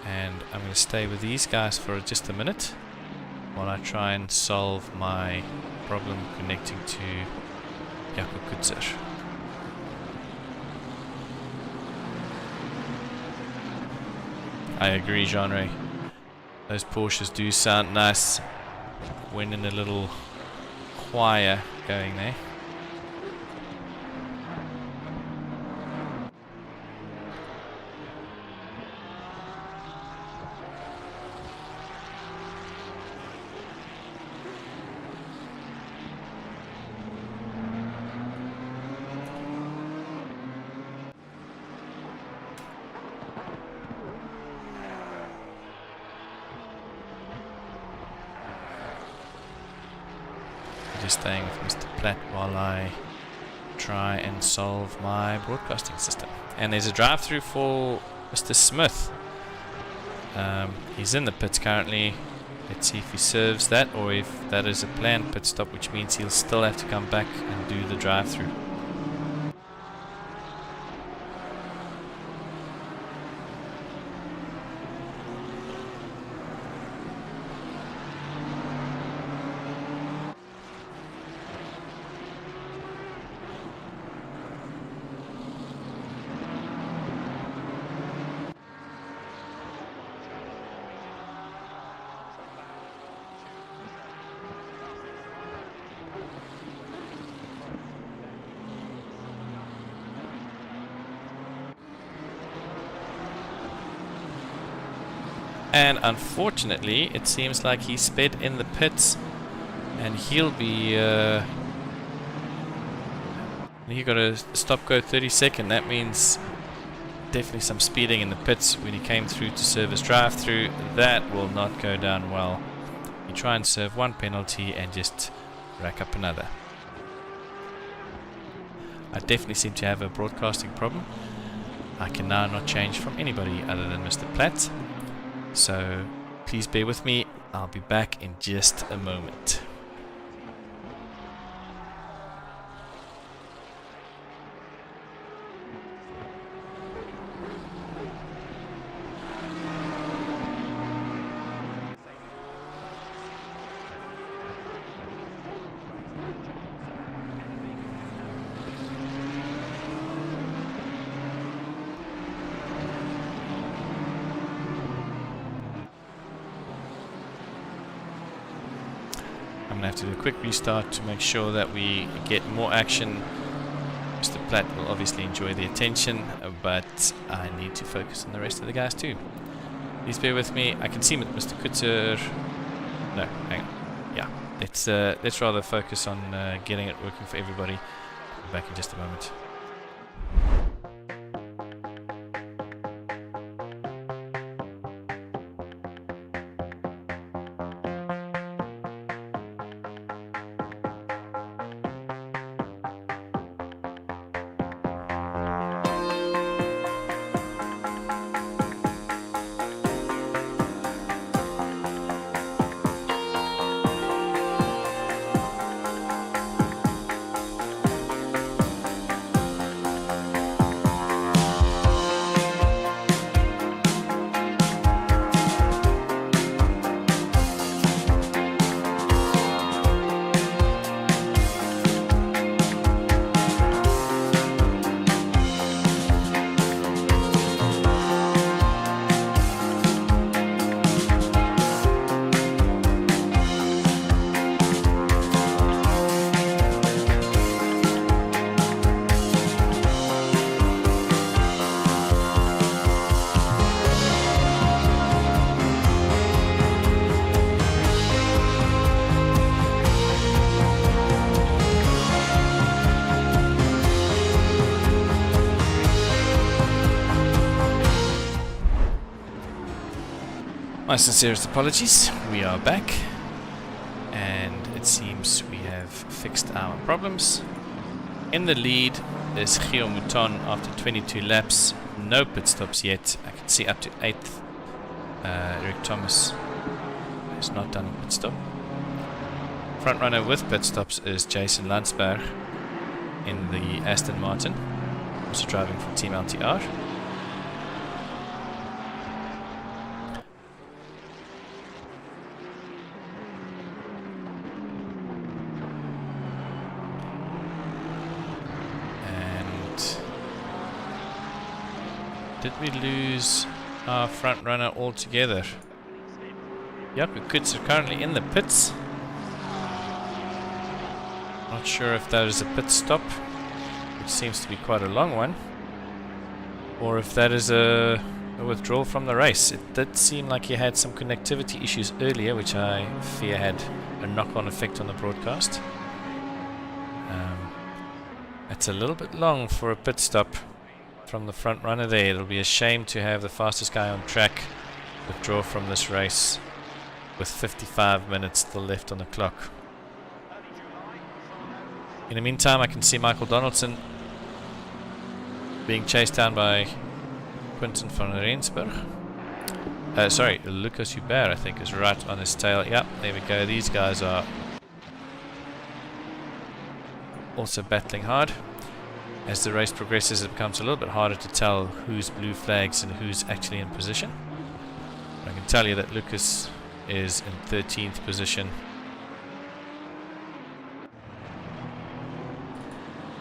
And I'm going to stay with these guys for just a minute while I try and solve my problem connecting to Jaco Kutzer. I agree, Jean-Ray. Those Porsches do sound nice when in a little choir going there. Just staying with Mr. Platt while I try and solve my broadcasting system. And there's a drive-through for Mr. Smith. He's in the pits currently. Let's see if he serves that or if that is a planned pit stop, which means he'll still have to come back and do the drive-through. And unfortunately, it seems like he sped in the pits, and he'll be. He got a stop go 30-second. That means definitely some speeding in the pits when he came through to serve his drive-through. That will not go down well. You try and serve one penalty and just rack up another. I definitely seem to have a broadcasting problem. I can now not change from anybody other than Mr. Platt. So please bear with me. I'll be back in just a moment. I'm going to have to do a quick restart to make sure that we get more action. Mr. Platt will obviously enjoy the attention, but I need to focus on the rest of the guys too. Please bear with me. I can see Mr. Kutzer. No, hang on. Yeah, let's rather focus on getting it working for everybody. I'll be back in just a moment. My sincerest apologies, we are back, and it seems we have fixed our problems. In the lead is Gio Mouton after 22 laps, no pit stops yet. I can see up to 8th, Rick Thomas is not done a pit stop. Front runner with pit stops is Jason Landsberg in the Aston Martin, also driving for Team LTR. And did we lose our front runner altogether? Jaco Kutz are currently in the pits. Not sure if that is a pit stop, which seems to be quite a long one, or if that is a withdrawal from the race. It did seem like he had some connectivity issues earlier, which I fear had a knock-on effect on the broadcast. It's a little bit long for a pit stop from the front runner there. It'll be a shame to have the fastest guy on track withdraw from this race with 55 minutes still left on the clock. In the meantime, I can see Michael Donaldson being chased down by Quinten van Rensburg. Sorry, Lucas Hubert, I think, is right on his tail. Yep, there we go. These guys are also battling hard. As the race progresses, it becomes a little bit harder to tell who's blue flags and who's actually in position. I can tell you that Lucas is in 13th position.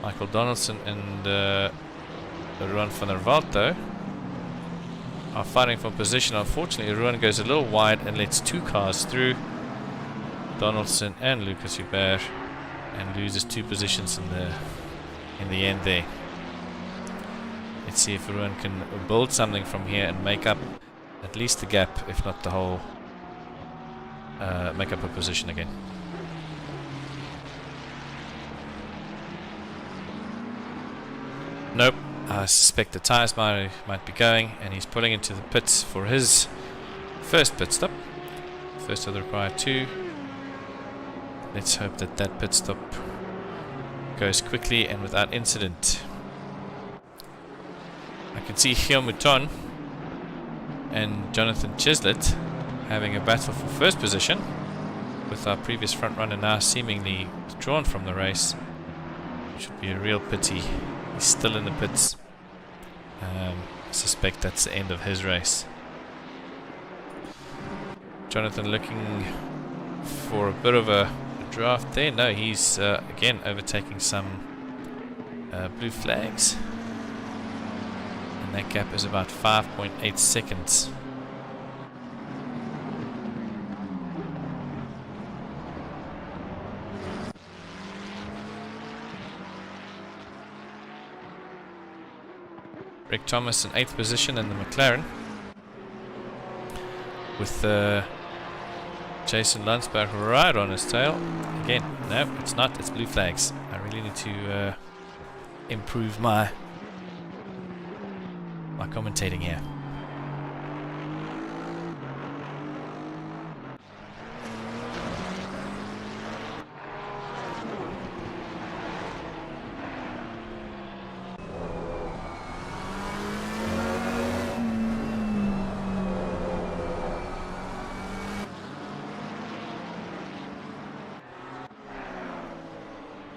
Michael Donaldson and Ruan van der Walt, though, are fighting for position. Unfortunately, Ruan goes a little wide and lets two cars through, Donaldson and Lucas Hubert, and loses 2 positions in the end there. Let's see if Ruan can build something from here and make up at least the gap, if not the whole, make up a position again. Nope, I suspect the tyres might be going, and he's pulling into the pits for his first pit stop. First of the required 2. Let's hope that that pit stop goes quickly and without incident. I can see Guillaume Mouton and Jonathan Chislett having a battle for first position, with our previous front runner now seemingly withdrawn from the race, which would be a real pity. He's still in the pits. I suspect that's the end of his race. Jonathan looking for a bit of a draft there. No, he's again overtaking some blue flags. And that gap is about 5.8 seconds. Rick Thomas in 8th position in the McLaren, with Jason Landsberg right on his tail. Again, no, it's not, it's blue flags. I really need to improve my commentating here.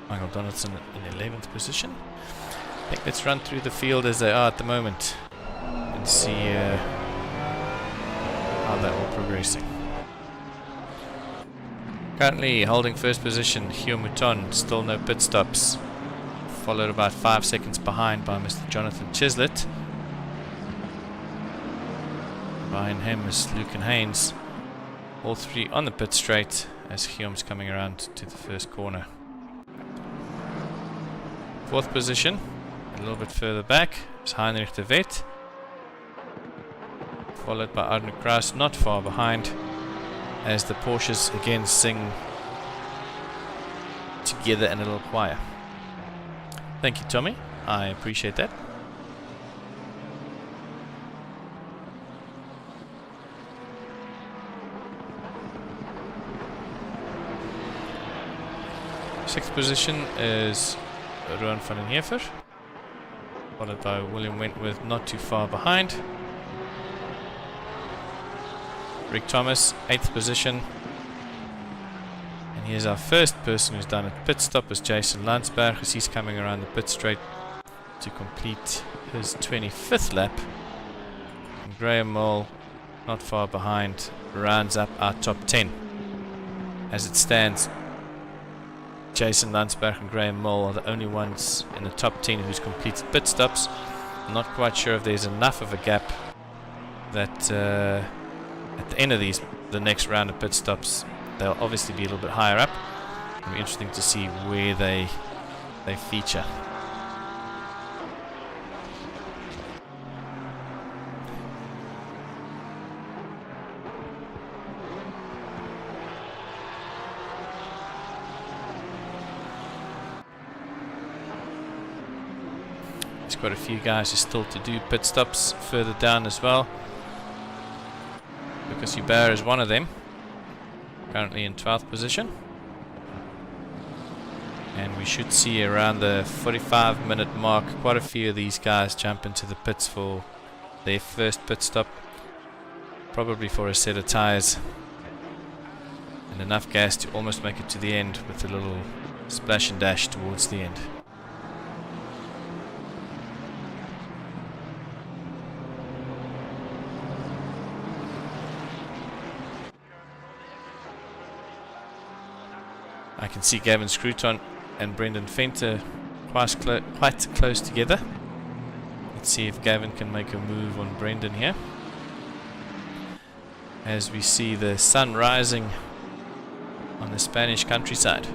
Michael Donaldson in 11th position. I think let's run through the field as they are at the moment and see how they're all progressing. Currently holding first position, Guillaume Mouton, still no pit stops. Followed about 5 seconds behind by Mr. Jonathan Chislett. Behind him is Lucan Haynes. All 3 on the pit straight as Guillaume's coming around to the first corner. 4th position, a little bit further back, is Heinrich de Wet, followed by Arne Kraus, not far behind, as the Porsches again sing together in a little choir. Thank you, Tommy, I appreciate that. Sixth position is Ruan van den Heever, followed by William Wentworth not too far behind. Rick Thomas, 8th position. And here's our first person who's done a pit stop, is Jason Landsberg, as he's coming around the pit straight to complete his 25th lap. And Graham Mole, not far behind, rounds up our top 10. As it stands, Jason Landsberg and Graham Mole are the only ones in the top 10 who's completed pit stops. I'm not quite sure if there's enough of a gap that at the end of the next round of pit stops, they'll obviously be a little bit higher up. It'll be interesting to see where they feature. There's quite a few guys who still to do pit stops further down as well. Lucas Hubert is one of them, currently in 12th position. And we should see around the 45-minute mark quite a few of these guys jump into the pits for their first pit stop, probably for a set of tyres and enough gas to almost make it to the end with a little splash and dash towards the end. I can see Gavin Scruton and Brendan Fenter quite close together. Let's see if Gavin can make a move on Brendan here. As we see the sun rising on the Spanish countryside.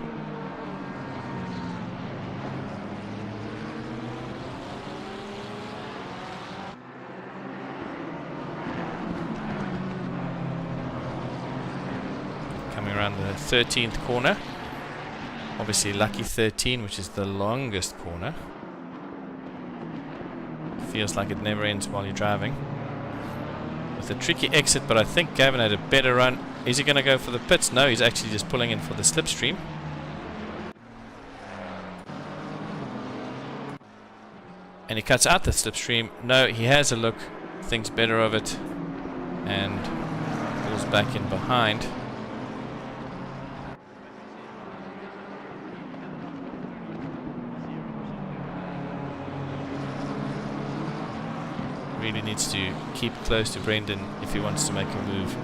Coming around the 13th corner. Obviously lucky 13, which is the longest corner. Feels like it never ends while you're driving. With a tricky exit, but I think Gavin had a better run. Is he going to go for the pits? No, he's actually just pulling in for the slipstream. And he cuts out the slipstream. No, he has a look, thinks better of it, and pulls back in behind. Really needs to keep close to Brendan if he wants to make a move.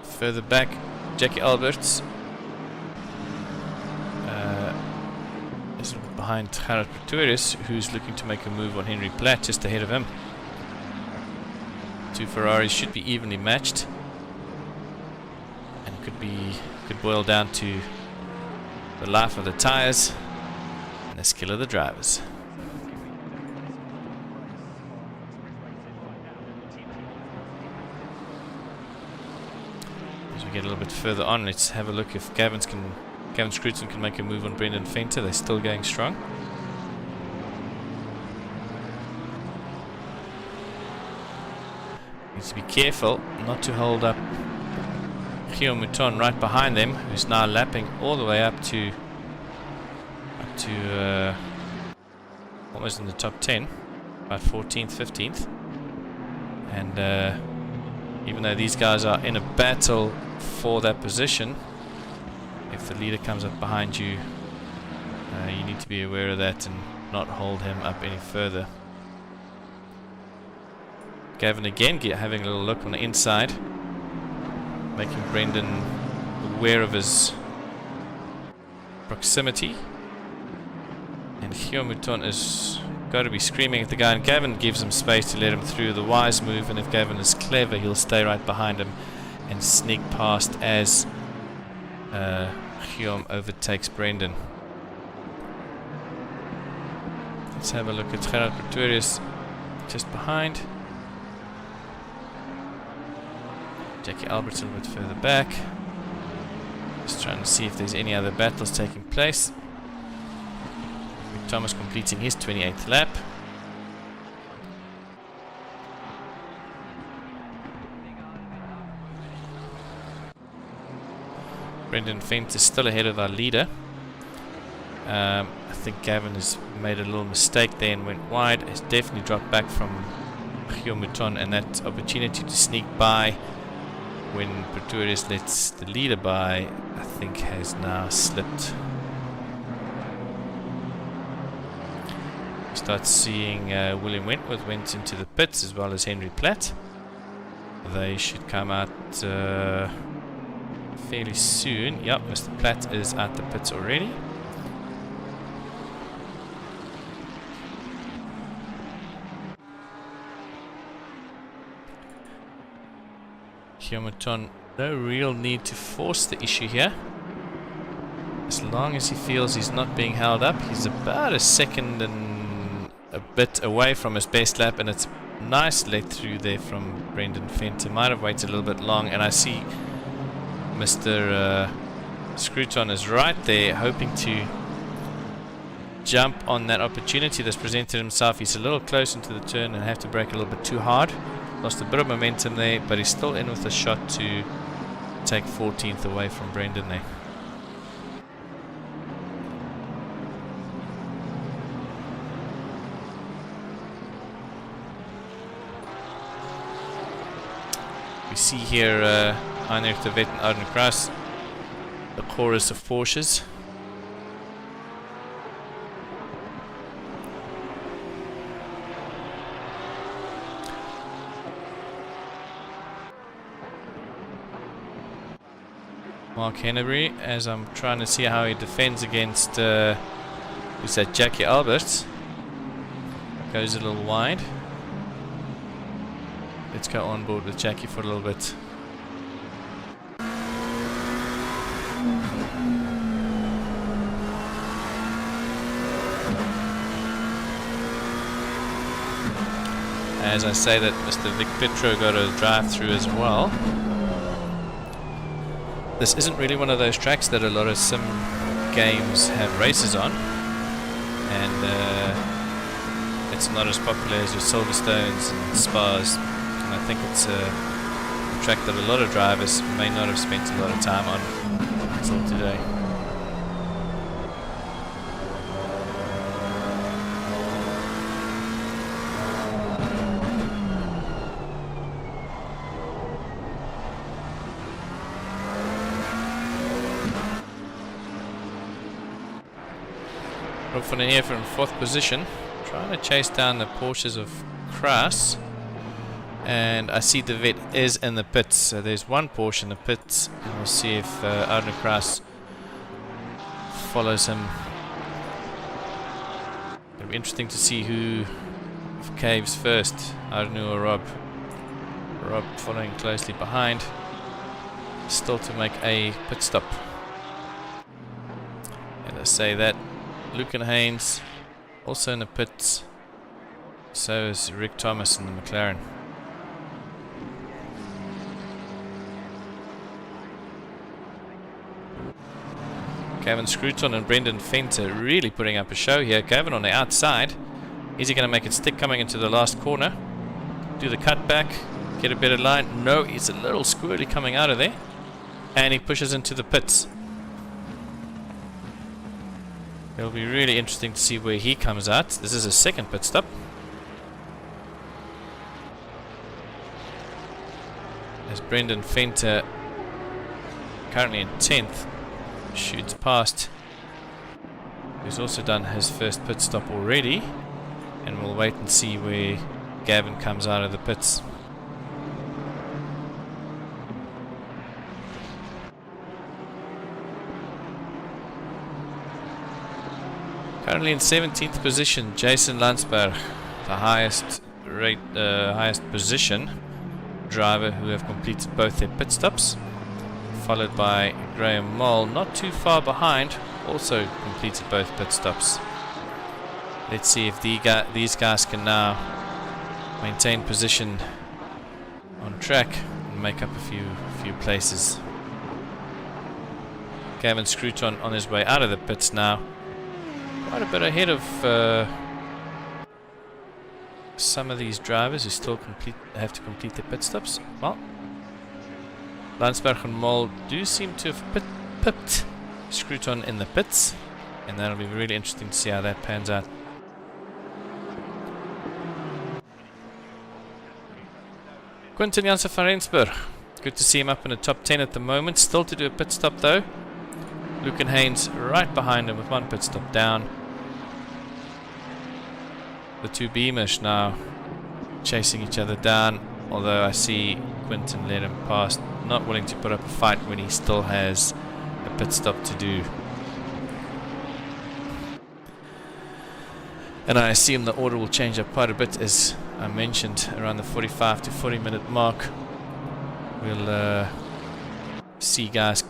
Further back, Jackie Alberts is behind Gerard Pretorius, who's looking to make a move on Henry Platt just ahead of him. Two Ferraris should be evenly matched, and could boil down to the life of the tyres and the skill of the drivers. Get a little bit further on, let's have a look if Gavin Scruton can make a move on Brendan Fenter. They're still going strong. Needs to be careful not to hold up Guillaume Mouton right behind them, who's now lapping all the way up to almost in the top 10, about 14th, 15th. And even though these guys are in a battle for that position, if the leader comes up behind you, you need to be aware of that and not hold him up any further. Gavin again having a little look on the inside, making Brendan aware of his proximity. And Guillaume Mouton is got to be screaming at the guy, and Gavin gives him space to let him through. The wise move, and if Gavin is clever, he'll stay right behind him and sneak past as Guillaume overtakes Brendan. Let's have a look at Gerard Pretorius just behind. Jackie Alberts a little bit further back. Just trying to see if there's any other battles taking place. Thomas completing his 28th lap. Brendan Fent is still ahead of our leader. I think Gavin has made a little mistake there and went wide. Has definitely dropped back from Mouton, and that opportunity to sneak by when Pretorius lets the leader by, I think, has now slipped. Start seeing William Wentworth went into the pits, as well as Henry Platt. They should come out fairly soon. Yep, Mr. Platt is at the pits already. Mouton, no real need to force the issue here. As long as he feels he's not being held up. He's about a second and a bit away from his best lap, and it's nice let through there from Brendan Fenter. Might have waited a little bit long, and I see Mr. Scruton is right there, hoping to jump on that opportunity that's presented himself. He's a little close into the turn and have to brake a little bit too hard. Lost a bit of momentum there, but he's still in with a shot to take 14th away from Brendan there. We see here Heinrich de Wet and Arden Kruis, the chorus of Porsches. Mark Henneberry, as I'm trying to see how he defends against who's that, Jackie Alberts. Goes a little wide. Let's go on board with Jackie for a little bit. As I say that, Mr. Vic Petro got a drive through as well. This isn't really one of those tracks that a lot of sim games have races on, and it's not as popular as your Silverstones and Spas, and I think it's a track that a lot of drivers may not have spent a lot of time on until today. From here from 4th position, trying to chase down the Porsches of Kruis, and I see the vet is in the pits, so there's one Porsche in the pits, and we'll see if Arden Kruis follows him. It'll be interesting to see who caves first, Arden or Rob. Rob following closely behind, still to make a pit stop. And I say that Lucan Haynes also in the pits, so is Rick Thomas in the McLaren. Gavin Scruton and Brendan Fenter really putting up a show here. Gavin on the outside. Is he going to make it stick coming into the last corner? Do the cutback, get a better line. No, he's a little squirrely coming out of there, and he pushes into the pits. It'll be really interesting to see where he comes out. This is a second pit stop. As Brendan Fenter, currently in 10th, shoots past, who's also done his first pit stop already. And we'll wait and see where Gavin comes out of the pits. Currently in 17th position, Jason Landsberg, the highest position driver who have completed both their pit stops, followed by Graham Moll, not too far behind, also completed both pit stops. Let's see if these guys can now maintain position on track and make up a few places. Gavin Scruton on his way out of the pits now, quite a bit ahead of some of these drivers who still have to complete their pit stops. Well, Landsberg and Moll do seem to have pipped Scruton in the pits, and that'll be really interesting to see how that pans out. Quinten Janssen van Rensburg. Good to see him up in the top 10 at the moment. Still to do a pit stop though. Luke and Haynes right behind him with one pit stop down. The two Beamish now chasing each other down. Although I see Quinten let him past. Not willing to put up a fight when he still has a pit stop to do. And I assume the order will change up quite a bit, as I mentioned, around the 45 to 40 minute mark. We'll see guys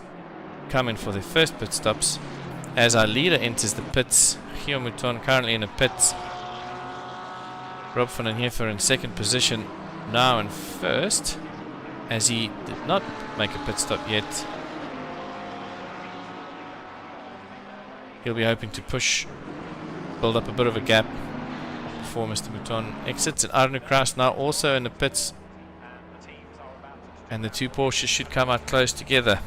come in for their first pit stops. As our leader enters the pits, Gio Mouton currently in the pits. Rob van den Heever in second position, now in first, as he did not make a pit stop yet. He'll be hoping to push, build up a bit of a gap before Mr. Mouton exits. And Arno Kraus now also in the pits. And the two Porsches should come out close together.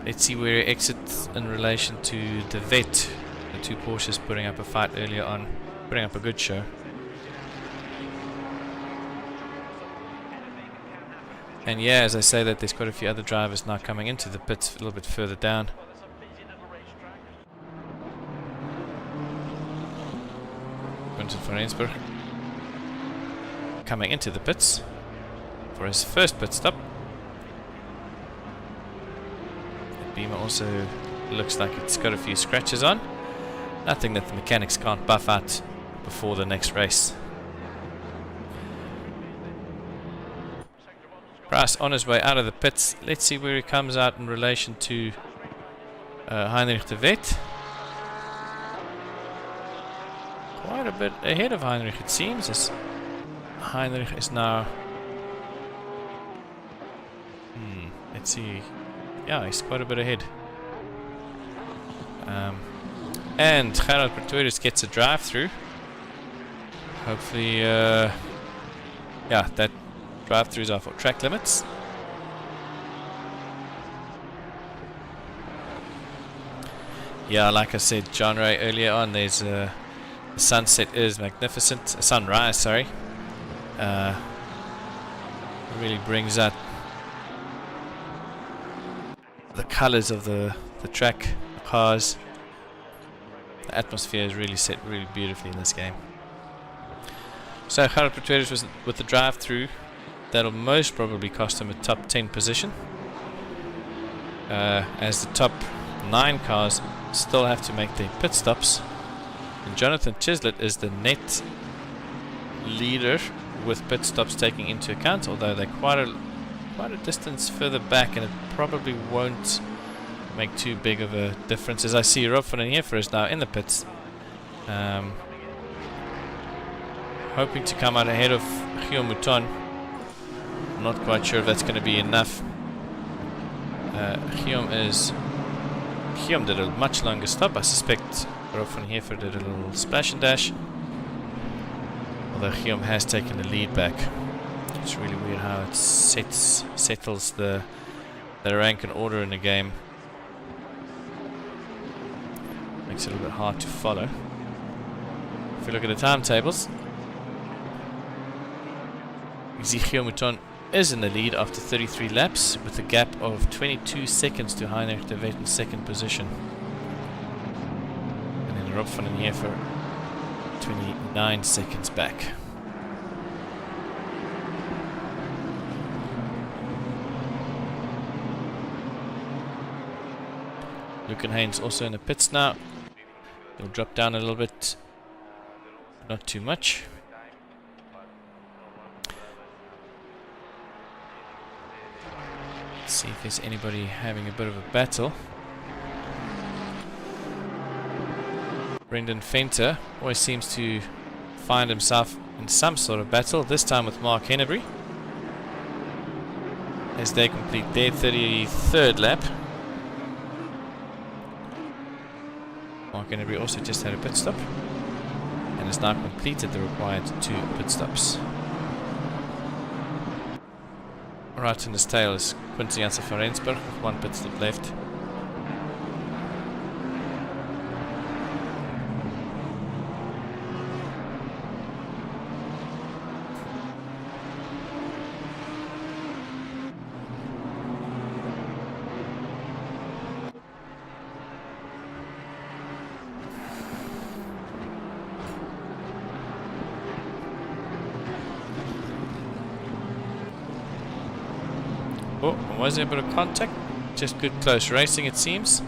Let's see where he exits in relation to the vet. The two Porsches putting up a fight earlier on, putting up a good show. And yeah, as I say that, there's quite a few other drivers now coming into the pits a little bit further down. Quinten van Rensburg coming into the pits for his first pit stop. The Beamer also looks like it's got a few scratches on. Nothing that the mechanics can't buff out before the next race. Price on his way out of the pits. Let's see where he comes out in relation to Heinrich de Wet. Quite a bit ahead of Heinrich, it seems, as Heinrich is now... let's see. Yeah, he's quite a bit ahead. And Gerard Pretorius gets a drive through. Hopefully, yeah, that drive-throughs are for track limits. Yeah, like I said, John Ray earlier on, there's the sunset is magnificent. Sunrise, sorry. Really brings out the colors of the track, the cars. The atmosphere is really set really beautifully in this game. So Gerard Pretorius was with the drive-through. That'll most probably cost him a top 10 position, as the top 9 cars still have to make their pit stops. And Jonathan Chislett is the net leader with pit stops taking into account, although they're quite a distance further back, and it probably won't make too big of a difference. As I see Rob van den Heever is now in the pits, hoping to come out ahead of Gio Mouton. I'm not quite sure if that's going to be enough. Guillaume did a much longer stop. I suspect Rob van den Heever did a little splash and dash, although Guillaume has taken the lead back. It's really weird how it settles the rank and order in the game. Makes it a little bit hard to follow. If you look at the timetables, you see Gio Mouton is in the lead after 33 laps, with a gap of 22 seconds to Heinrich de Wet in second position. And then Rob van den Heever 29 seconds back. Luke and Haynes also in the pits now. He'll drop down a little bit, not too much. See if there's anybody having a bit of a battle. Brendan Fenter always seems to find himself in some sort of battle, this time with Mark Hennebury, as they complete their 33rd lap. Mark Hennebury also just had a pit stop and has now completed the required 2 pit stops. Right in his tail is Quinten Janssen van Rensburg with 1 pit stop left. Oh, was there a bit of contact? Just good close racing, it seems.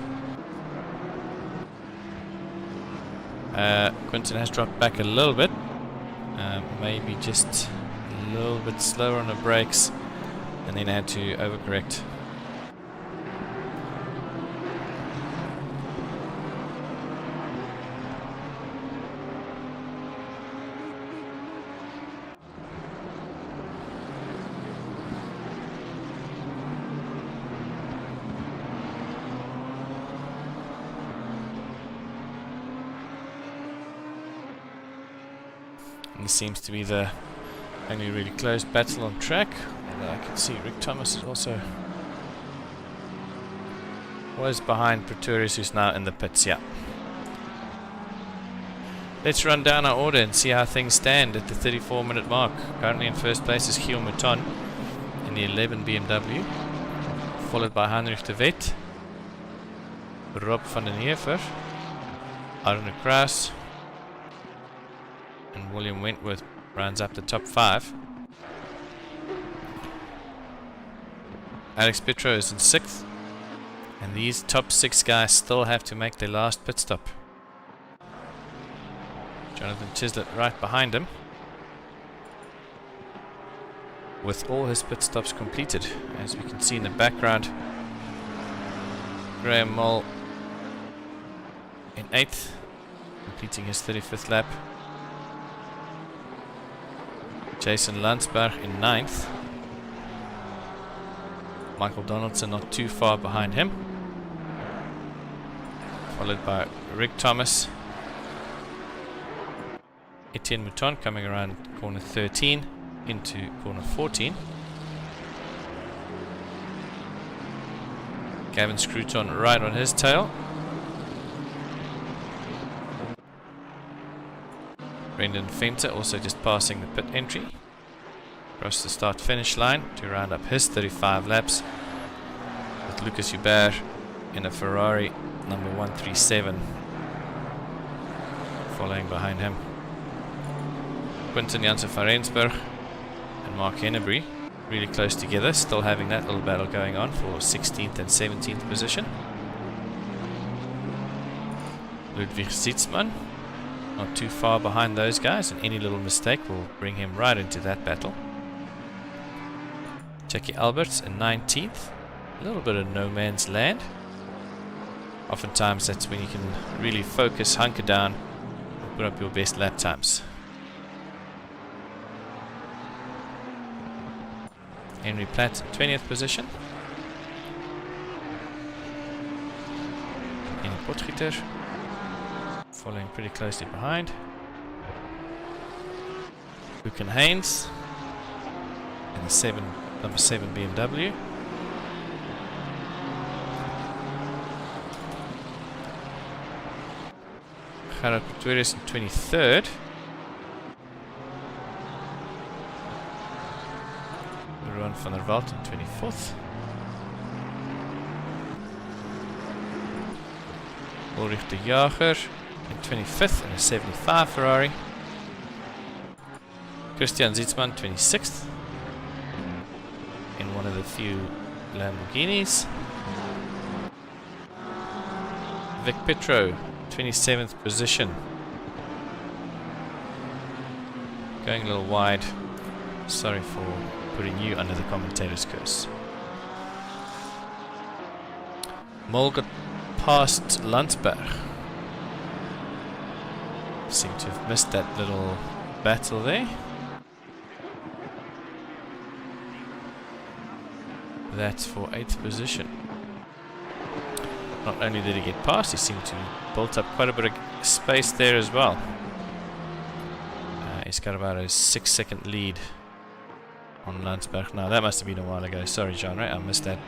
Quinton has dropped back a little bit. Maybe just a little bit slower on the brakes, and then had to overcorrect. This seems to be the only really close battle on track. And I can see Rick Thomas is also was behind Pretorius, who's now in the pits. Yeah. Let's run down our order and see how things stand at the 34-minute mark. Currently in first place is Giel Mouton in the 11 BMW, followed by Heinrich de Wet, Rob van den Heever, Arne Kruis, and William Wentworth rounds up the top 5. Alex Petro is in 6th, and these top 6 guys still have to make their last pit stop. Jonathan Chislett right behind him, with all his pit stops completed. As we can see in the background, Graham Moll in 8th, completing his 35th lap. Jason Landsberg in 9th. Michael Donaldson not too far behind him, followed by Rick Thomas. Etienne Mouton coming around corner 13 into corner 14. Gavin Scruton right on his tail. Brendan Fenter also just passing the pit entry across the start finish line to round up his 35 laps, with Lucas Hubert in a Ferrari number 137 following behind him. Quinton Janssen van Rensburg and Mark Hennebury really close together, still having that little battle going on for 16th and 17th position. Ludwig Sitzmann not too far behind those guys, and any little mistake will bring him right into that battle. Jackie Alberts in 19th, a little bit of no man's land. Oftentimes that's when you can really focus, hunker down, and put up your best lap times. Henry Platt in 20th position. Kenny Potgieter following pretty closely behind. Lucan Haynes in the number 7 BMW. Gerard Pretorius in 23rd. Ruan van der Walt in 24th. Ulrich de Jager in 25th in a 75 Ferrari. Christian Zitzmann 26th in one of the few Lamborghinis. Vic Petro 27th position, going a little wide. Sorry for putting you under the commentator's curse. Moll got past Landsberg. Seem to have missed that little battle there. That's for 8th position. Not only did he get past, he seemed to build up quite a bit of space there as well. He's got about a 6-second lead on Landsberg now. That must have been a while ago. Sorry, John, right? I missed that.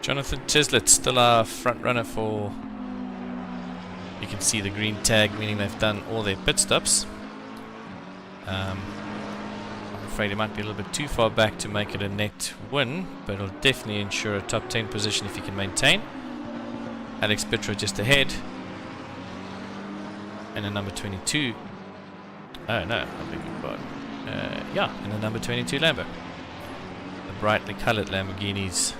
Jonathan Chislett still our front runner for, you can see the green tag, meaning they've done all their pit stops. afraid he might be a little bit too far back to make it a net win, but it'll definitely ensure a top 10 position if he can maintain. Alex Petro just ahead. And a number 22. Oh no, I beg your pardon. Yeah, and a number 22 Lambo. The brightly coloured Lamborghinis.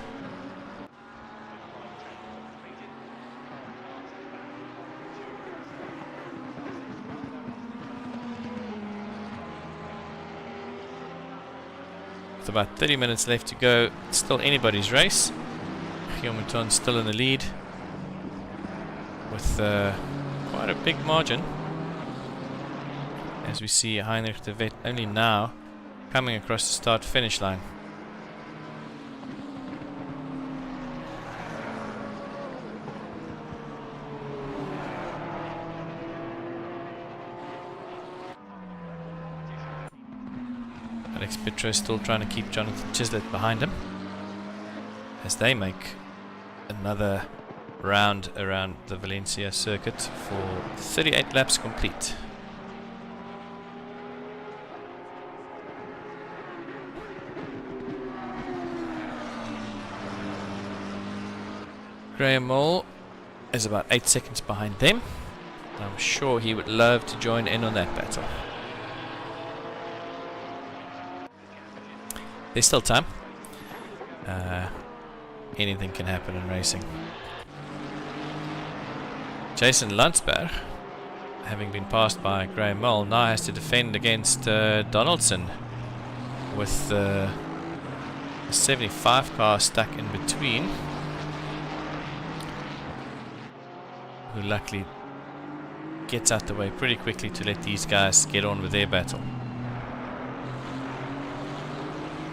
With about 30 minutes left to go, it's still anybody's race. Guillaume still in the lead with quite a big margin. As we see Heinrich de Wet only now coming across the start-finish line. Alex Petro is still trying to keep Jonathan Chislett behind him as they make another round around the Valencia circuit for 38 laps complete. Graham Mole is about 8 seconds behind them. I'm sure he would love to join in on that battle. There's still time. Anything can happen in racing. Jason Landsberg, having been passed by Graham Mole, now has to defend against Donaldson with the 75 car stuck in between, who luckily gets out the way pretty quickly to let these guys get on with their battle.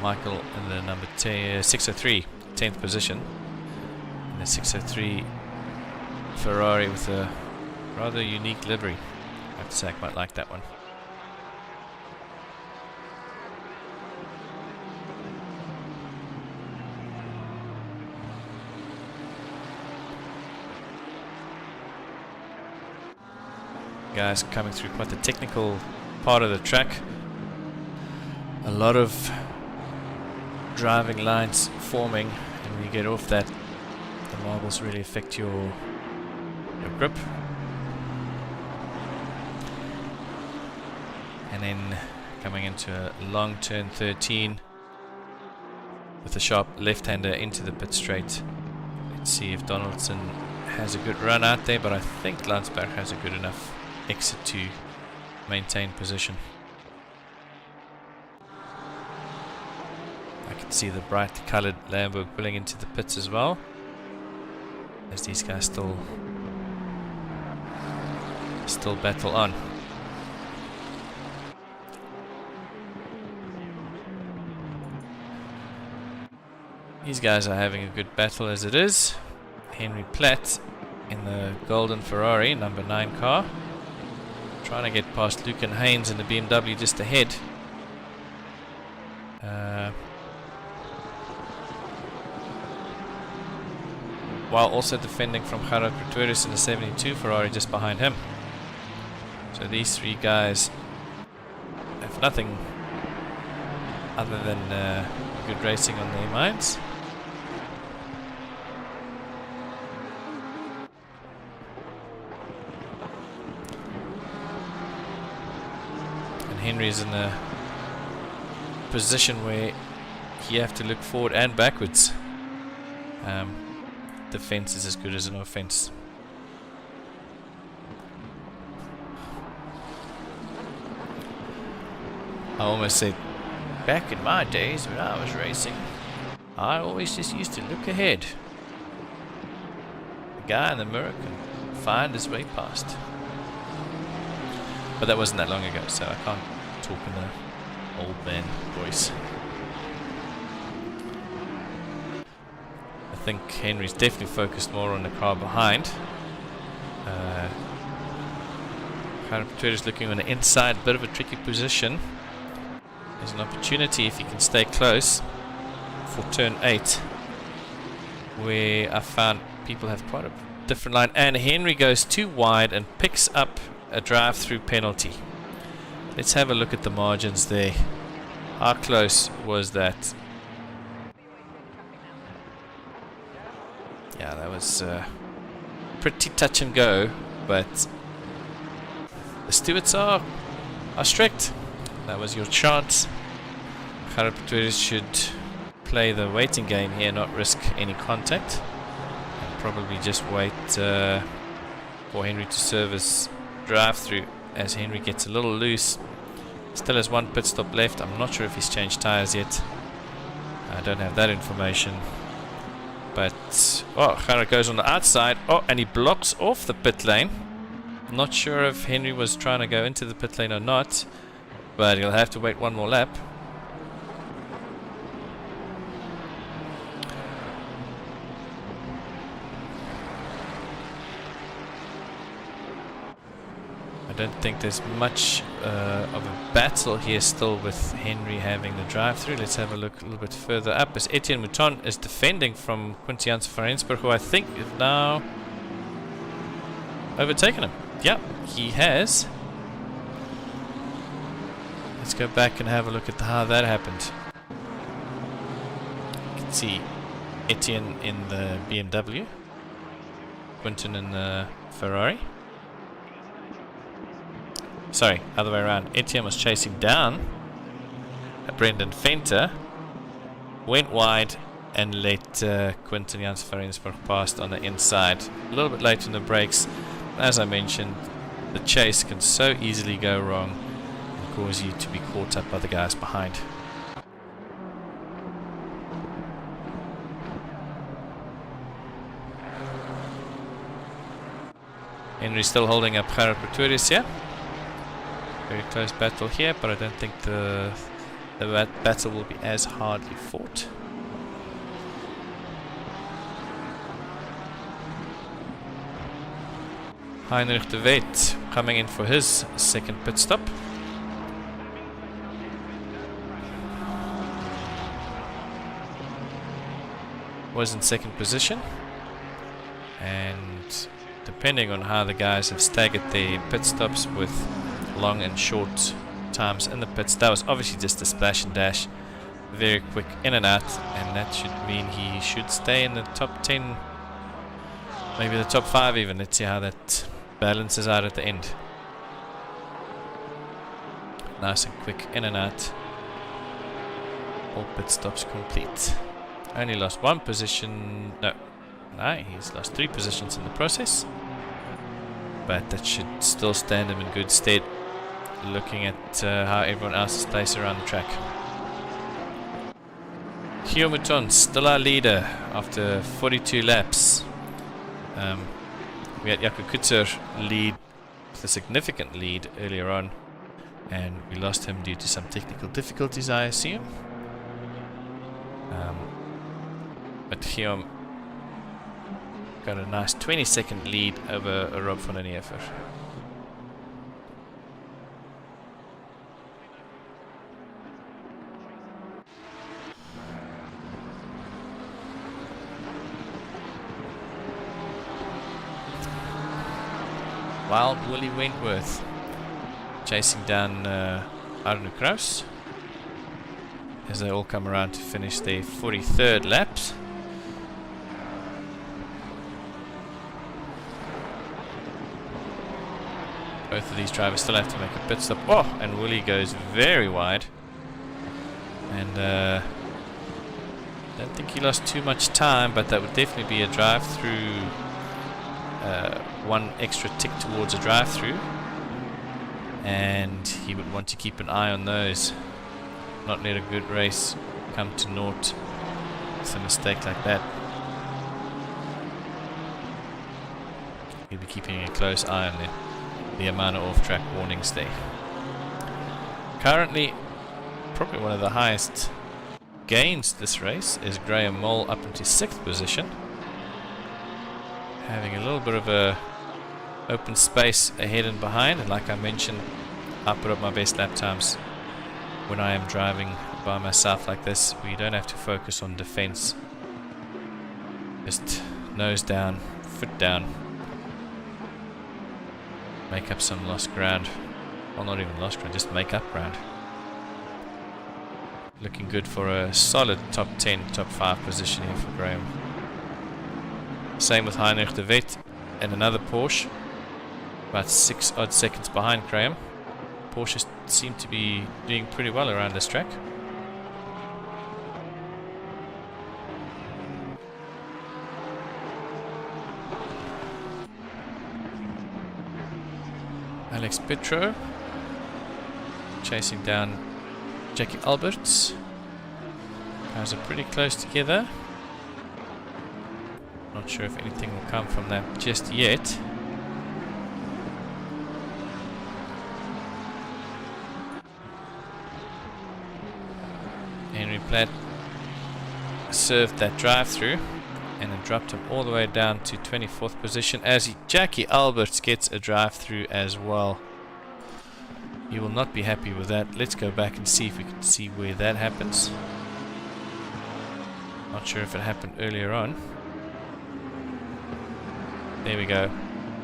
Michael in the number 603, 10th position. In the 603 Ferrari with a rather unique livery. I have to say I quite like that one. Guys coming through quite the technical part of the track. A lot of driving lines forming, and when you get off that, the marbles really affect your grip. And then coming into a long turn 13 with a sharp left-hander into the pit straight. Let's see if Donaldson has a good run out there, but I think Landsberg has a good enough exit to maintain position. I can see the bright coloured Lambo pulling into the pits as well, as these guys still battle on. These guys are having a good battle as it is. Henry Platt in the golden Ferrari, number 9 car, trying to get past Lucan Haynes in the BMW just ahead. While also defending from Gerard Pretorius in the 72 Ferrari just behind him. So these three guys have nothing other than good racing on their minds. And Henry's in a position where you have to look forward and backwards. Defense is as good as an offense. I almost said, back in my days when I was racing, I always just used to look ahead. The guy in the mirror can find his way past. But that wasn't that long ago, so I can't talk in the old man voice. I think Henry's definitely focused more on the car behind. Is looking on the inside, bit of a tricky position. There's an opportunity if he can stay close for turn 8, where I found people have quite a different line, and Henry goes too wide and picks up a drive-through penalty. Let's have a look at the margins there. How close was that? Yeah, that was pretty touch and go, but the stewards are strict. That was your chance. Gerard Pretorius should play the waiting game here, not risk any contact, and probably just wait for Henry to serve his drive through, as Henry gets a little loose. Still has one pit stop left. I'm not sure if he's changed tires yet. I don't have that information. But, oh, Gerard goes on the outside. Oh, and he blocks off the pit lane. Not sure if Henry was trying to go into the pit lane or not, but he'll have to wait one more lap. I don't think there's much of a battle here still with Henry having the drive-through. Let's have a look a little bit further up as Etienne Mouton is defending from Quinty Jansen van Rensburg, who I think is now overtaken him. Yeah, he has. Let's go back and have a look at how that happened. You can see Etienne in the BMW, Quinton in the Ferrari. Sorry, other way around. Etienne was chasing down Brendan Venter, went wide and let Quinton Jansen van Rensburg past on the inside. A little bit late in the brakes. As I mentioned, the chase can so easily go wrong and cause you to be caught up by the guys behind. Henry still holding up Gerard Pretorius here. Very close battle here, but I don't think the battle will be as hardly fought. Heinrich de Wet coming in for his second pit stop. Was in second position, and depending on how the guys have staggered their pit stops with long and short times in the pits, that was obviously just a splash and dash, very quick in and out, and that should mean he should stay in the top 10, maybe the top 5 even. Let's see how that balances out at the end. Nice and quick in and out, all pit stops complete. Only lost one position, no, he's lost 3 positions in the process, but that should still stand him in good stead looking at how everyone else is placed around the track. Guillaume Mouton, still our leader after 42 laps. We had Jaco Kutzer lead with a significant lead earlier on, and we lost him due to some technical difficulties, I assume. But Guillaume got a nice 20-second lead over Rob van den Heever. Wild Willie Wentworth chasing down Arno Kraus as they all come around to finish their 43rd laps. Both of these drivers still have to make a pit stop. Oh, and Willie goes very wide. And don't think he lost too much time, but that would definitely be a drive-through. One extra tick towards a drive-through, and he would want to keep an eye on those, not let a good race come to naught with a mistake like that. He'll be keeping a close eye on the amount of off-track warnings there. Currently, probably one of the highest gains this race is Graham Mole up into 6th position, having a little bit of a open space ahead and behind, and like I mentioned, I put up my best lap times when I am driving by myself like this. We don't have to focus on defense, just nose down, foot down, make up some lost ground. Well, not even lost ground, just make up ground. Looking good for a solid top 10, top 5 position here for Graham. Same with Heinrich de Wet and another Porsche. About 6 odd seconds behind Graham. Porsche seem to be doing pretty well around this track. RaceFace.Pro chasing down Jackie Alberts. Guys are pretty close together. Not sure if anything will come from that just yet. Henry Platt served that drive-through and it dropped him all the way down to 24th position as Jackie Alberts gets a drive-through as well. You will not be happy with that. Let's go back and see if we can see where that happens. Not sure if it happened earlier on. There we go.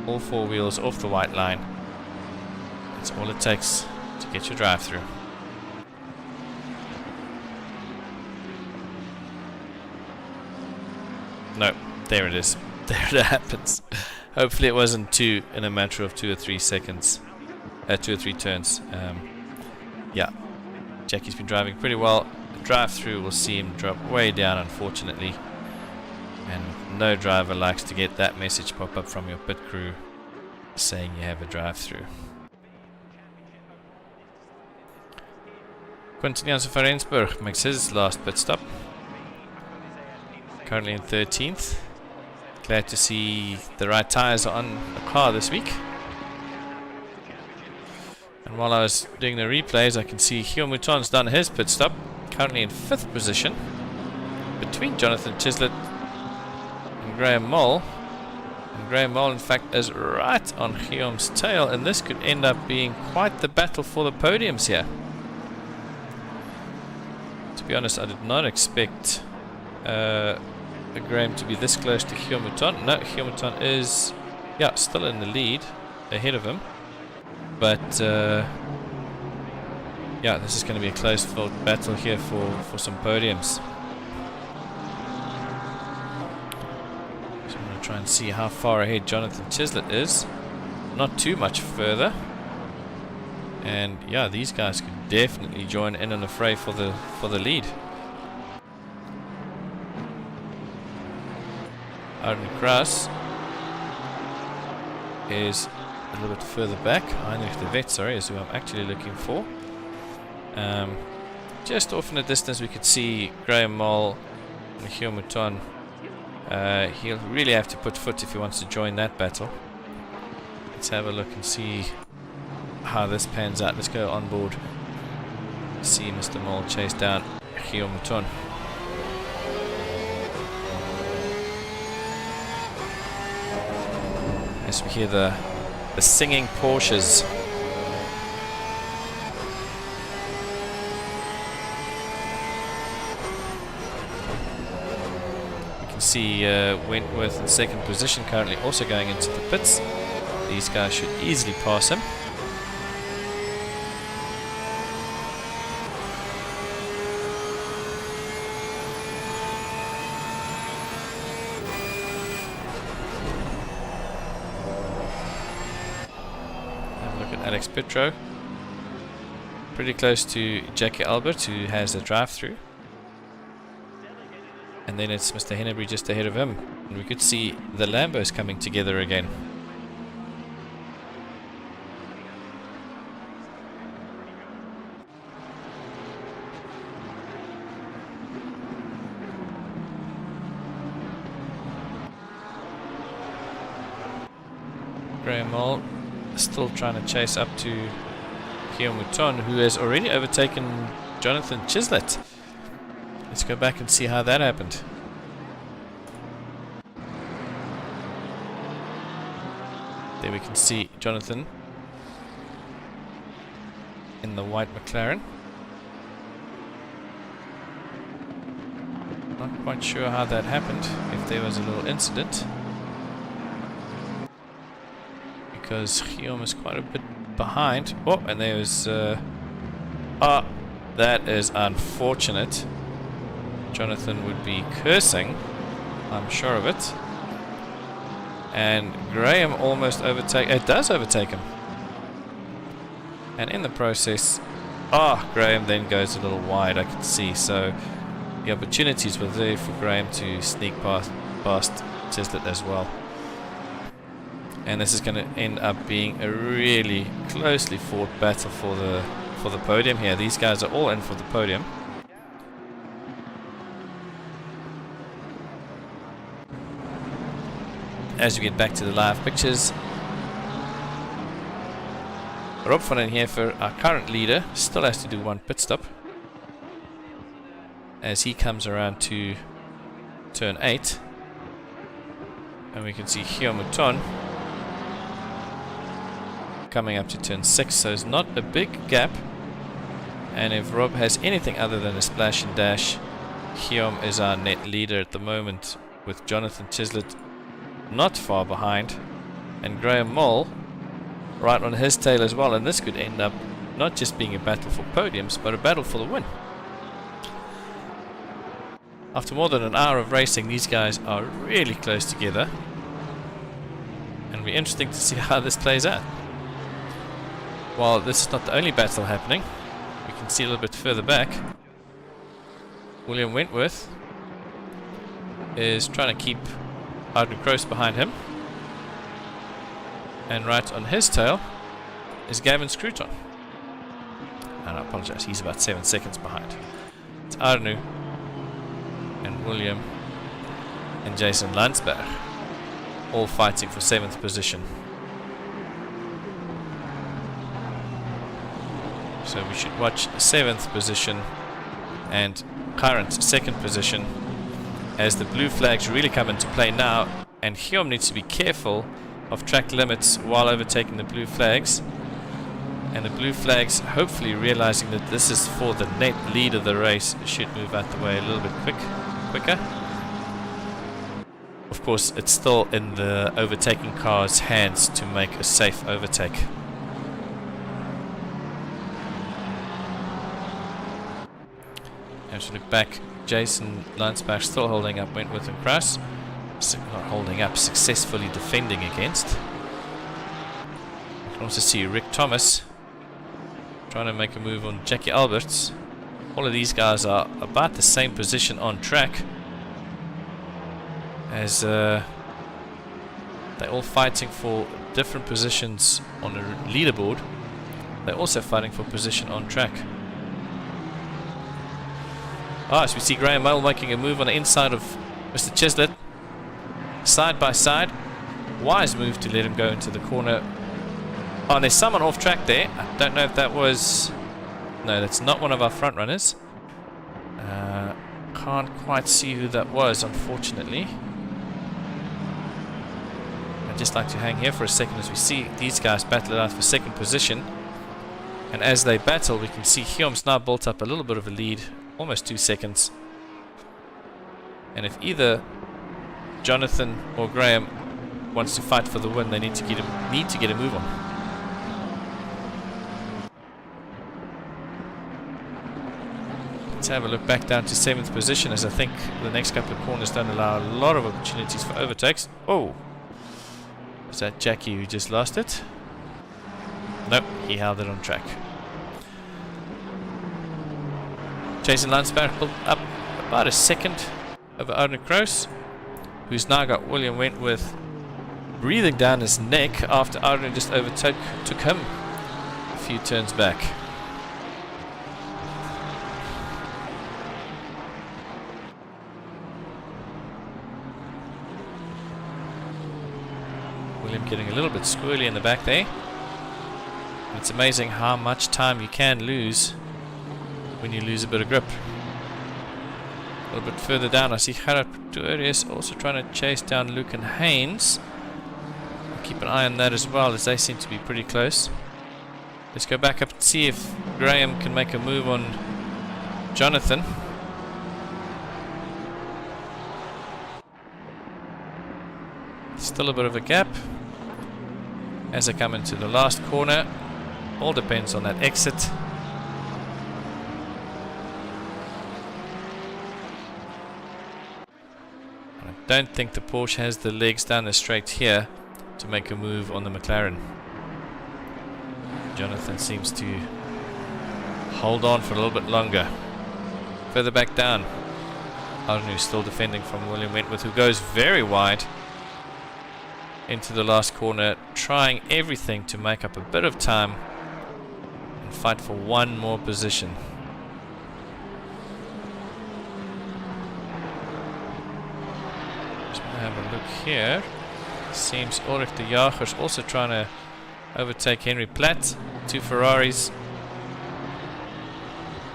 All 4 wheels off the white line. That's all it takes to get your drive-through. No, there it is. There it happens. Hopefully it wasn't in a matter of 2 or 3 seconds. 2 or 3 turns. Yeah, Jackie's been driving pretty well. The drive-through will see him drop way down, unfortunately. And no driver likes to get that message pop up from your pit crew saying you have a drive-through. Quentin Janssen van Rensburg makes his last pit stop. Currently in 13th. Glad to see the right tyres are on the car this week. And while I was doing the replays, I can see Guillaume Mouton's done his pit stop. Currently in 5th position. Between Jonathan Chislett and Graham Moll. And Graham Moll, in fact, is right on Guillaume's tail. And this could end up being quite the battle for the podiums here. To be honest, I did not expect Graham to be this close to Guillaume Mouton. No, Guillaume Mouton is still in the lead, ahead of him. But this is going to be a close fought battle here for some podiums. So I'm going to try and see how far ahead Jonathan Chislett is. Not too much further. And yeah, these guys could definitely join in on the fray for the lead. Arden Kraus is a little bit further back. Heinrich de Wet, sorry, is who I'm actually looking for. Just off in the distance we could see Graham Moll and Guillaume Mouton. He'll really have to put foot if he wants to join that battle. Let's have a look and see how this pans out. Let's go on board. See Mr. Moll chase down Guillaume Mouton. As we hear the singing Porsches. We can see Wentworth in 2nd position, currently also going into the pits. These guys should easily pass him. RaceFace.Pro. Pretty close to Jackie Albert, who has a drive-through. And then it's Mr. Hennebury just ahead of him. And we could see the Lambos coming together again. Graham Moll still trying to chase up to Guillaume Mouton, who has already overtaken Jonathan Chislett. Let's go back and see how that happened. There we can see Jonathan in the white McLaren. Not quite sure how that happened, if there was a little incident. Because Guillaume is quite a bit behind. Oh, and there was That is unfortunate. Jonathan would be cursing, I'm sure of it. And Graham almost does overtake him. And in the process, Graham then goes a little wide, I can see. So the opportunities were there for Graham to sneak past Chislett as well. And this is going to end up being a really closely fought battle for the podium here. These guys are all in for the podium. As we get back to the live pictures, Rob van den Heever, our current leader, still has to do one pit stop as he comes around to turn 8. And we can see Guillaume Mouton coming up to turn 6, so it's not a big gap. And if Rob has anything other than a splash and dash, Guillaume is our net leader at the moment, with Jonathan Chislett not far behind, and Graham Moll right on his tail as well. And this could end up not just being a battle for podiums, but a battle for the win. After more than an hour of racing, these guys are really close together, and it'll be interesting to see how this plays out. While this is not the only battle happening, we can see a little bit further back, William Wentworth is trying to keep Arden Kroos behind him, and right on his tail is Gavin Scruton. And I apologize, he's about 7 seconds behind. It's Arnu and William and Jason Landsberg all fighting for 7th position. So we should watch 7th position and current 2nd position as the blue flags really come into play now, and Guillaume needs to be careful of track limits while overtaking the blue flags. And the blue flags, hopefully realizing that this is for the net lead of the race, should move out the way a little bit quicker. Of course, it's still in the overtaking car's hands to make a safe overtake. As we look back, Jason Landsberg still holding up Wentworth and Kroos. Not holding up, successfully defending against. You can also see Rick Thomas trying to make a move on Jackie Alberts. All of these guys are about the same position on track, as they're all fighting for different positions on the leaderboard. They're also fighting for position on track. So we see Graham Moll making a move on the inside of Mr. Chislett. Side by side. Wise move to let him go into the corner. Oh, and there's someone off track there. I don't know if that was... No, that's not one of our front runners. Can't quite see who that was, unfortunately. I'd just like to hang here for a second as we see these guys battle it out for 2nd position. And as they battle, we can see Guillaume's now built up a little bit of a lead. Almost 2 seconds. And if either Jonathan or Graham wants to fight for the win, they need to get a move on. Let's have a look back down to 7th position, as I think the next couple of corners don't allow a lot of opportunities for overtakes. Oh, is that Jackie who just lost it? Nope, he held it on track. Jason Landsberg pulled up about a second over Arden Kroos, who's now got William Wentworth breathing down his neck after Arden just took him a few turns back. William getting a little bit squirrely in the back there. It's amazing how much time you can lose when you lose a bit of grip. A little bit further down, I see Gerard Pretorius also trying to chase down Luke and Haynes. Keep an eye on that as well, as they seem to be pretty close. Let's go back up and see if Graham can make a move on Jonathan. Still a bit of a gap as I come into the last corner. All depends on that exit. don't think the Porsche has the legs down the straight here to make a move on the McLaren. Jonathan seems to hold on for a little bit longer. Further back down, Arnu still defending from William Wentworth, who goes very wide into the last corner, trying everything to make up a bit of time and fight for one more position. Just have a look here. Seems Ulrich de Jager's also trying to overtake Henry Platt. Two Ferraris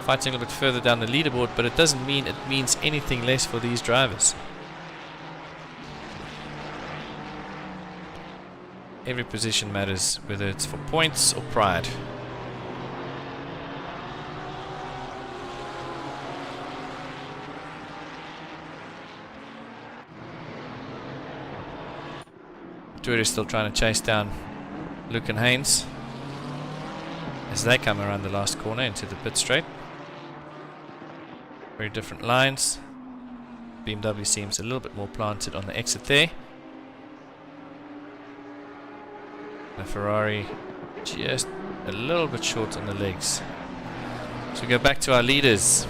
fighting a little bit further down the leaderboard, but it doesn't mean it means anything less for these drivers. Every position matters, whether it's for points or pride. Twitter is still trying to chase down Luke and Haynes as they come around the last corner into the pit straight. Very different lines. BMW seems a little bit more planted on the exit there. The Ferrari just a little bit short on the legs. So we go back to our leaders.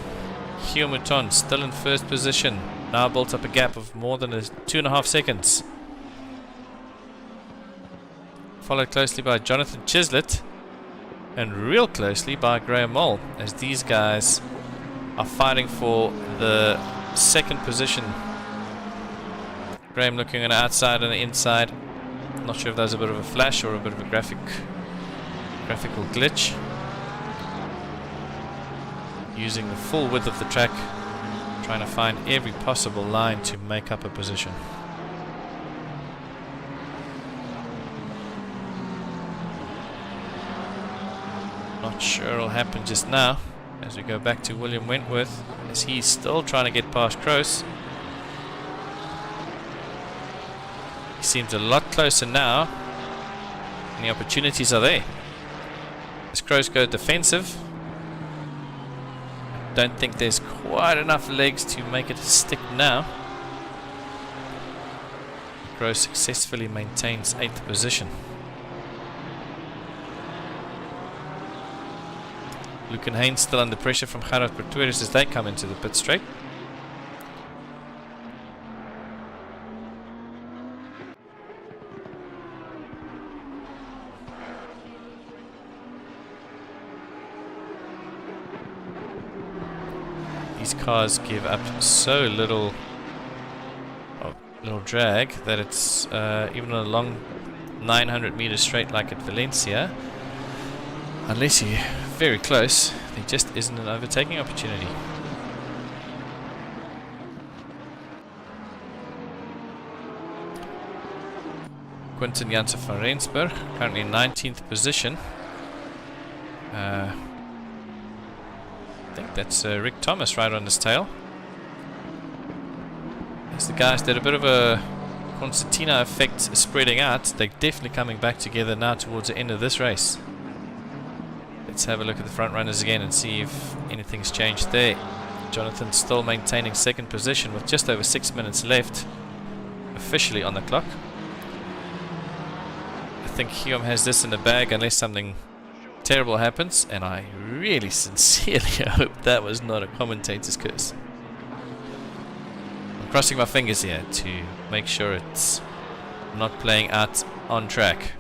Hugh Mouton still in first position. Now built up a gap of more than 2.5 seconds. Followed closely by Jonathan Chislett. And real closely by Graham Moll, as these guys are fighting for the second position. Graham looking on the outside and the inside. Not sure if that was a bit of a flash or a bit of a graphical glitch. Using the full width of the track, trying to find every possible line to make up a position. Not sure it'll happen just now, as we go back to William Wentworth, as he's still trying to get past Kroos. He seems a lot closer now, and the opportunities are there. As Kroos go defensive, I don't think there's quite enough legs to make it stick now. Kroos successfully maintains 8th position. Luke and Haynes still under pressure from Gerard Pretorius as they come into the pit straight. These cars give up so little drag that it's even on a long 900 meters straight like at Valencia, unless you're very close, there just isn't an overtaking opportunity. Quinten Janssen van Rensburg, currently in 19th position. I think that's Rick Thomas right on his tail. As the guys did a bit of a concertina effect spreading out, they're definitely coming back together now towards the end of this race. Let's have a look at the front runners again and see if anything's changed there. Jonathan still maintaining 2nd position with just over 6 minutes left officially on the clock. I think Hume has this in the bag unless something terrible happens, and I really sincerely hope that was not a commentator's curse. I'm crossing my fingers here to make sure it's not playing out on track.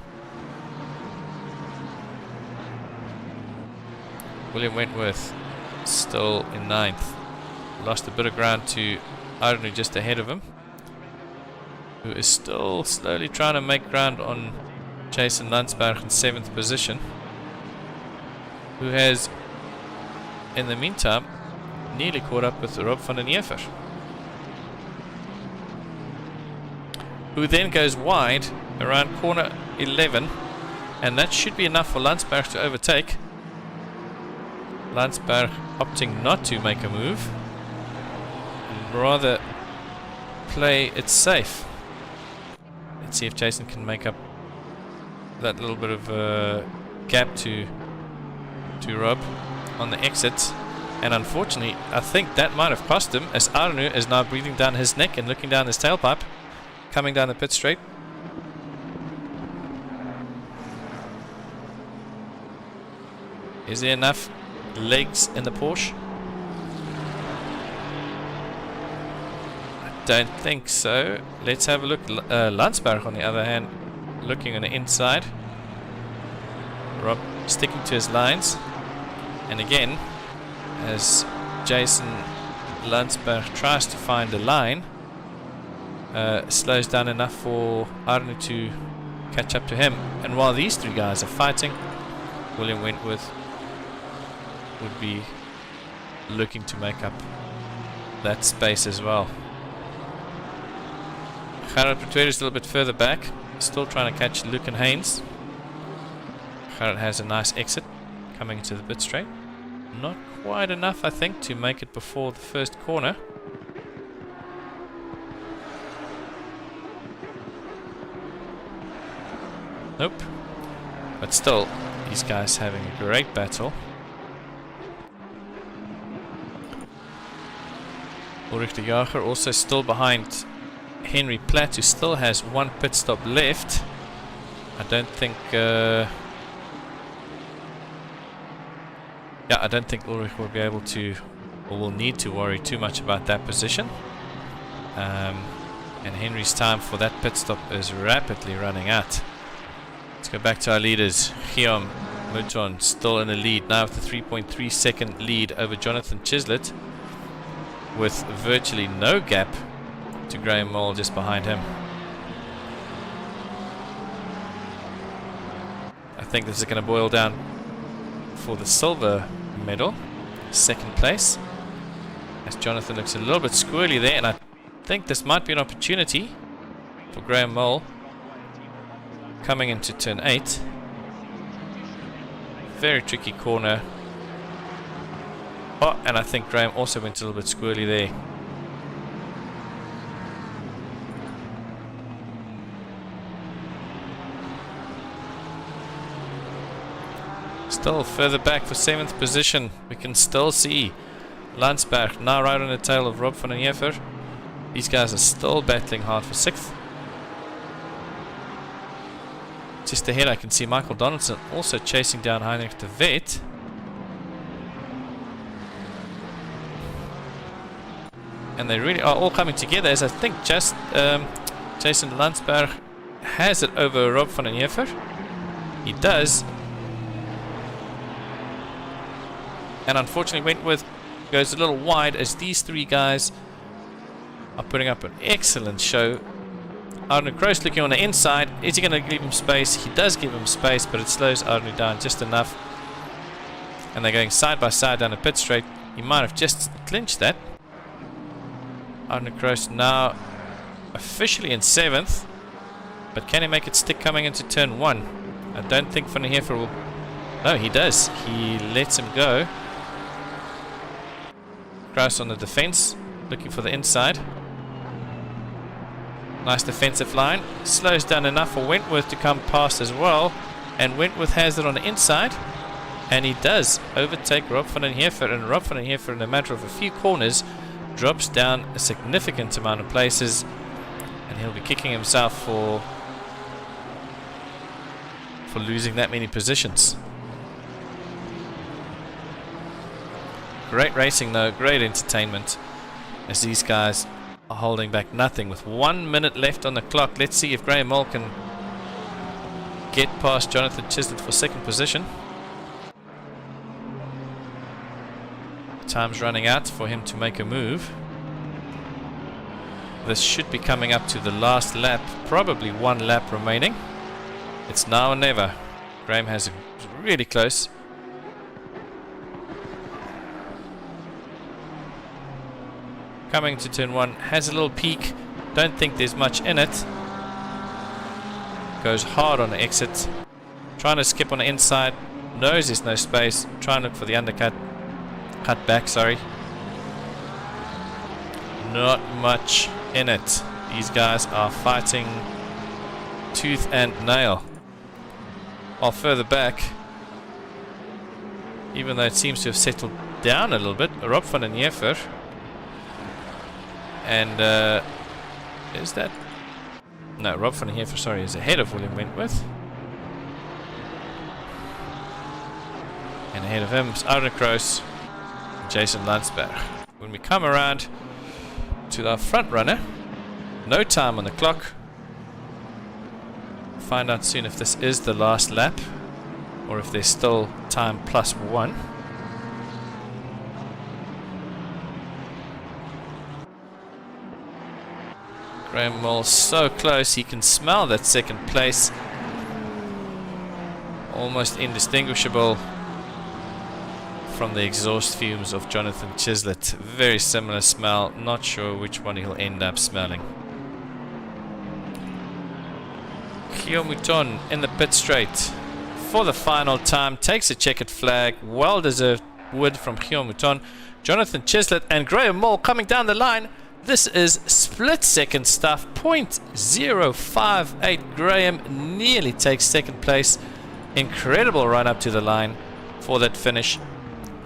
William Wentworth still in 9th. Lost a bit of ground to Arnu just ahead of him, who is still slowly trying to make ground on Jason Landsberg in 7th position, who has in the meantime nearly caught up with Rob van den Heever, who then goes wide around corner 11, and that should be enough for Landsberg to overtake. Landsberg opting not to make a move and rather play it safe. Let's see if Jason can make up that little bit of gap to Rob on the exit. And unfortunately, I think that might have cost him, as Arnu is now breathing down his neck and looking down his tailpipe, coming down the pit straight. Is there enough legs in the Porsche? I don't think so. Let's have a look. Landsberg, on the other hand, looking on the inside. Rob sticking to his lines. And again, as Jason Landsberg tries to find a line, slows down enough for Arne to catch up to him. And while these three guys are fighting, William Wentworth would be looking to make up that space as well. Gerard Pretoria is a little bit further back, still trying to catch Luke and Haynes. Gerard has a nice exit coming into the pit straight. Not quite enough, I think, to make it before the first corner. Nope. But still, these guys having a great battle. Ulrich de Jager also still behind Henry Platt, who still has one pit stop left. I don't think I don't think Ulrich will be able to, or will need to worry too much about that position. And Henry's time for that pit stop is rapidly running out. Let's go back to our leaders. Guillaume Mouton still in the lead now with a 3.3 second lead over Jonathan Chislett, with virtually no gap to Graham Mole just behind him. I think this is going to boil down for the silver medal, second place, as Jonathan looks a little bit squirrely there, and I think this might be an opportunity for Graham Mole coming into turn 8. Very tricky corner. Oh, and I think Graham also went a little bit squirrely there. Still further back for 7th position, we can still see Landsberg now right on the tail of Rob van den Heever. These guys are still battling hard for 6th. Just ahead I can see Michael Donaldson also chasing down Heinrich de Wet. And they really are all coming together, as I think just Jason Landsberg has it over Rob van den Heever. He does. And unfortunately Wentworth goes a little wide, as these three guys are putting up an excellent show. Arne Kroos looking on the inside. Is he going to give him space? He does give him space, but it slows Arne down just enough. And they're going side by side down the pit straight. He might have just clinched that. Arne Kroos now officially in 7th. But can he make it stick coming into turn 1? I don't think Van den Heever will. No, he does. He lets him go. Kroos on the defense, looking for the inside. Nice defensive line. Slows down enough for Wentworth to come past as well. And Wentworth has it on the inside. And he does overtake Rob van den Heever. And Rob van den Heever, in a matter of a few corners, drops down a significant amount of places. And he'll be kicking himself for losing that many positions. Great racing though, great entertainment, as these guys are holding back nothing with 1 minute left on the clock. Let's see if Graham Mole can get past Jonathan Chislett for 2nd position. Time's running out for him to make a move. This should be coming up to the last lap, probably 1 lap remaining. It's now or never. Graham has it really close. Coming to turn 1, has a little peak. Don't think there's much in it. Goes hard on the exit. Trying to skip on the inside. Knows there's no space. Try and look for the undercut. Cut back, sorry. Not much in it. These guys are fighting tooth and nail. While further back, even though it seems to have settled down a little bit. Rob van den Heever. And is that... No, Rob van den Heever, sorry, is ahead of William Wentworth. And ahead of him is Arne Kroos and Jason Landsberg. When we come around to our front runner, no time on the clock. Find out soon if this is the last lap or if there's still time plus one. Graham Moll so close, he can smell that second place. Almost indistinguishable from the exhaust fumes of Jonathan Chislett. Very similar smell, not sure which one he'll end up smelling. Gio Mouton in the pit straight for the final time, takes a checkered flag, well deserved win from Gio Mouton. Jonathan Chislett and Graham Moll coming down the line. This is split second stuff, 0.058. Graham nearly takes second place. Incredible run up to the line for that finish.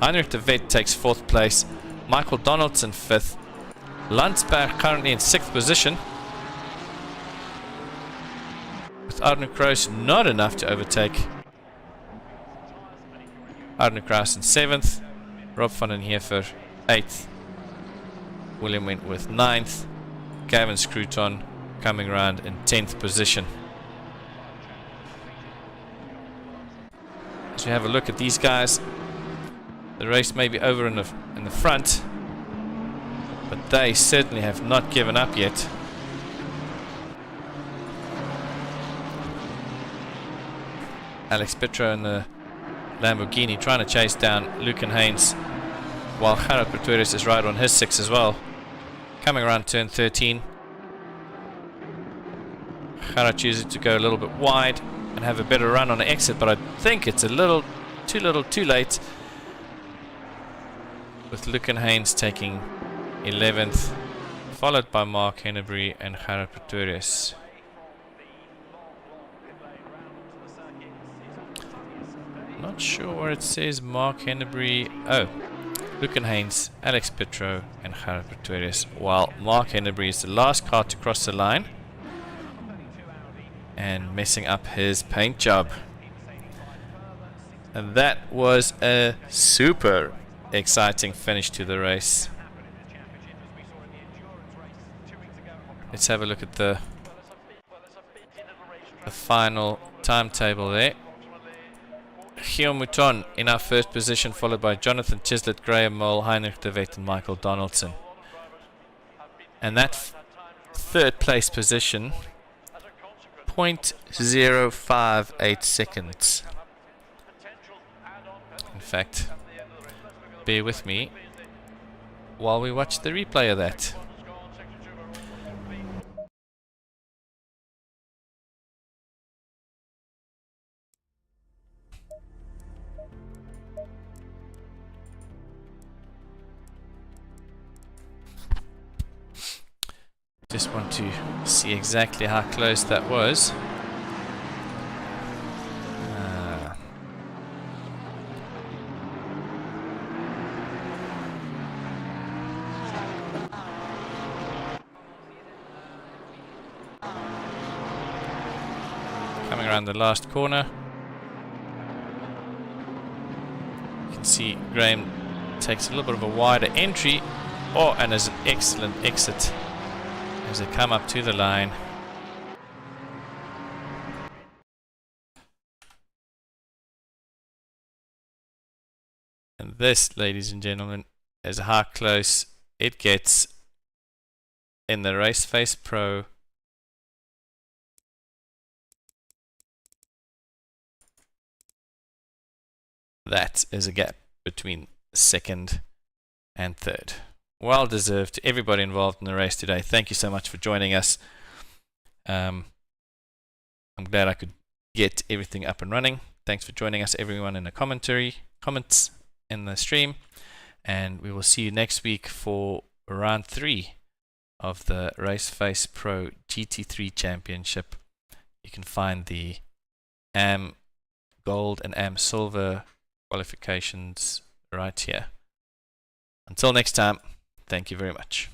Heinrich de Wet takes fourth place. Michael Donaldson fifth. Landsberg currently in sixth position. With Arne Kroos not enough to overtake. Arne Kroos in seventh. Rob van den Heever eighth. William Wentworth 9th, Gavin Scruton coming around in 10th position. As we have a look at these guys, the race may be over in the front, but they certainly have not given up yet. Alex Petro in the Lamborghini trying to chase down Lucan Haynes, while Gerard Pretorius is right on his 6 as well. Coming around turn 13. Gerard chooses to go a little bit wide and have a better run on the exit, but I think it's a little too late. With Lucan Haynes taking 11th, followed by Mark Hennebury and Gerard Pretorius. Not sure where it says Mark Hennebury. Oh, Lucan Haynes, Alex Petro and Gerard Pretorius, while Mark Hennebury is the last car to cross the line and messing up his paint job. And that was a super exciting finish to the race. Let's have a look at the final timetable there. Gio Mouton in our first position, followed by Jonathan Chislett, Graham Moll, Heinrich de Wet and Michael Donaldson. And that third place position, 0.058 seconds. In fact, bear with me while we watch the replay of that. Just want to see exactly how close that was. Coming around the last corner. You can see Graham takes a little bit of a wider entry. Oh, and there's an excellent exit as they come up to the line. And this, ladies and gentlemen, is how close it gets in the RaceFace.Pro that is a gap between second and third. Well deserved to everybody involved in the race today. Thank you so much for joining us. I'm glad I could get everything up and running. Thanks for joining us, everyone, in the comments in the stream. And we will see you next week for round 3 of the RaceFace.Pro GT3 Championship. You can find the AM Gold and AM Silver qualifications right here. Until next time, thank you very much.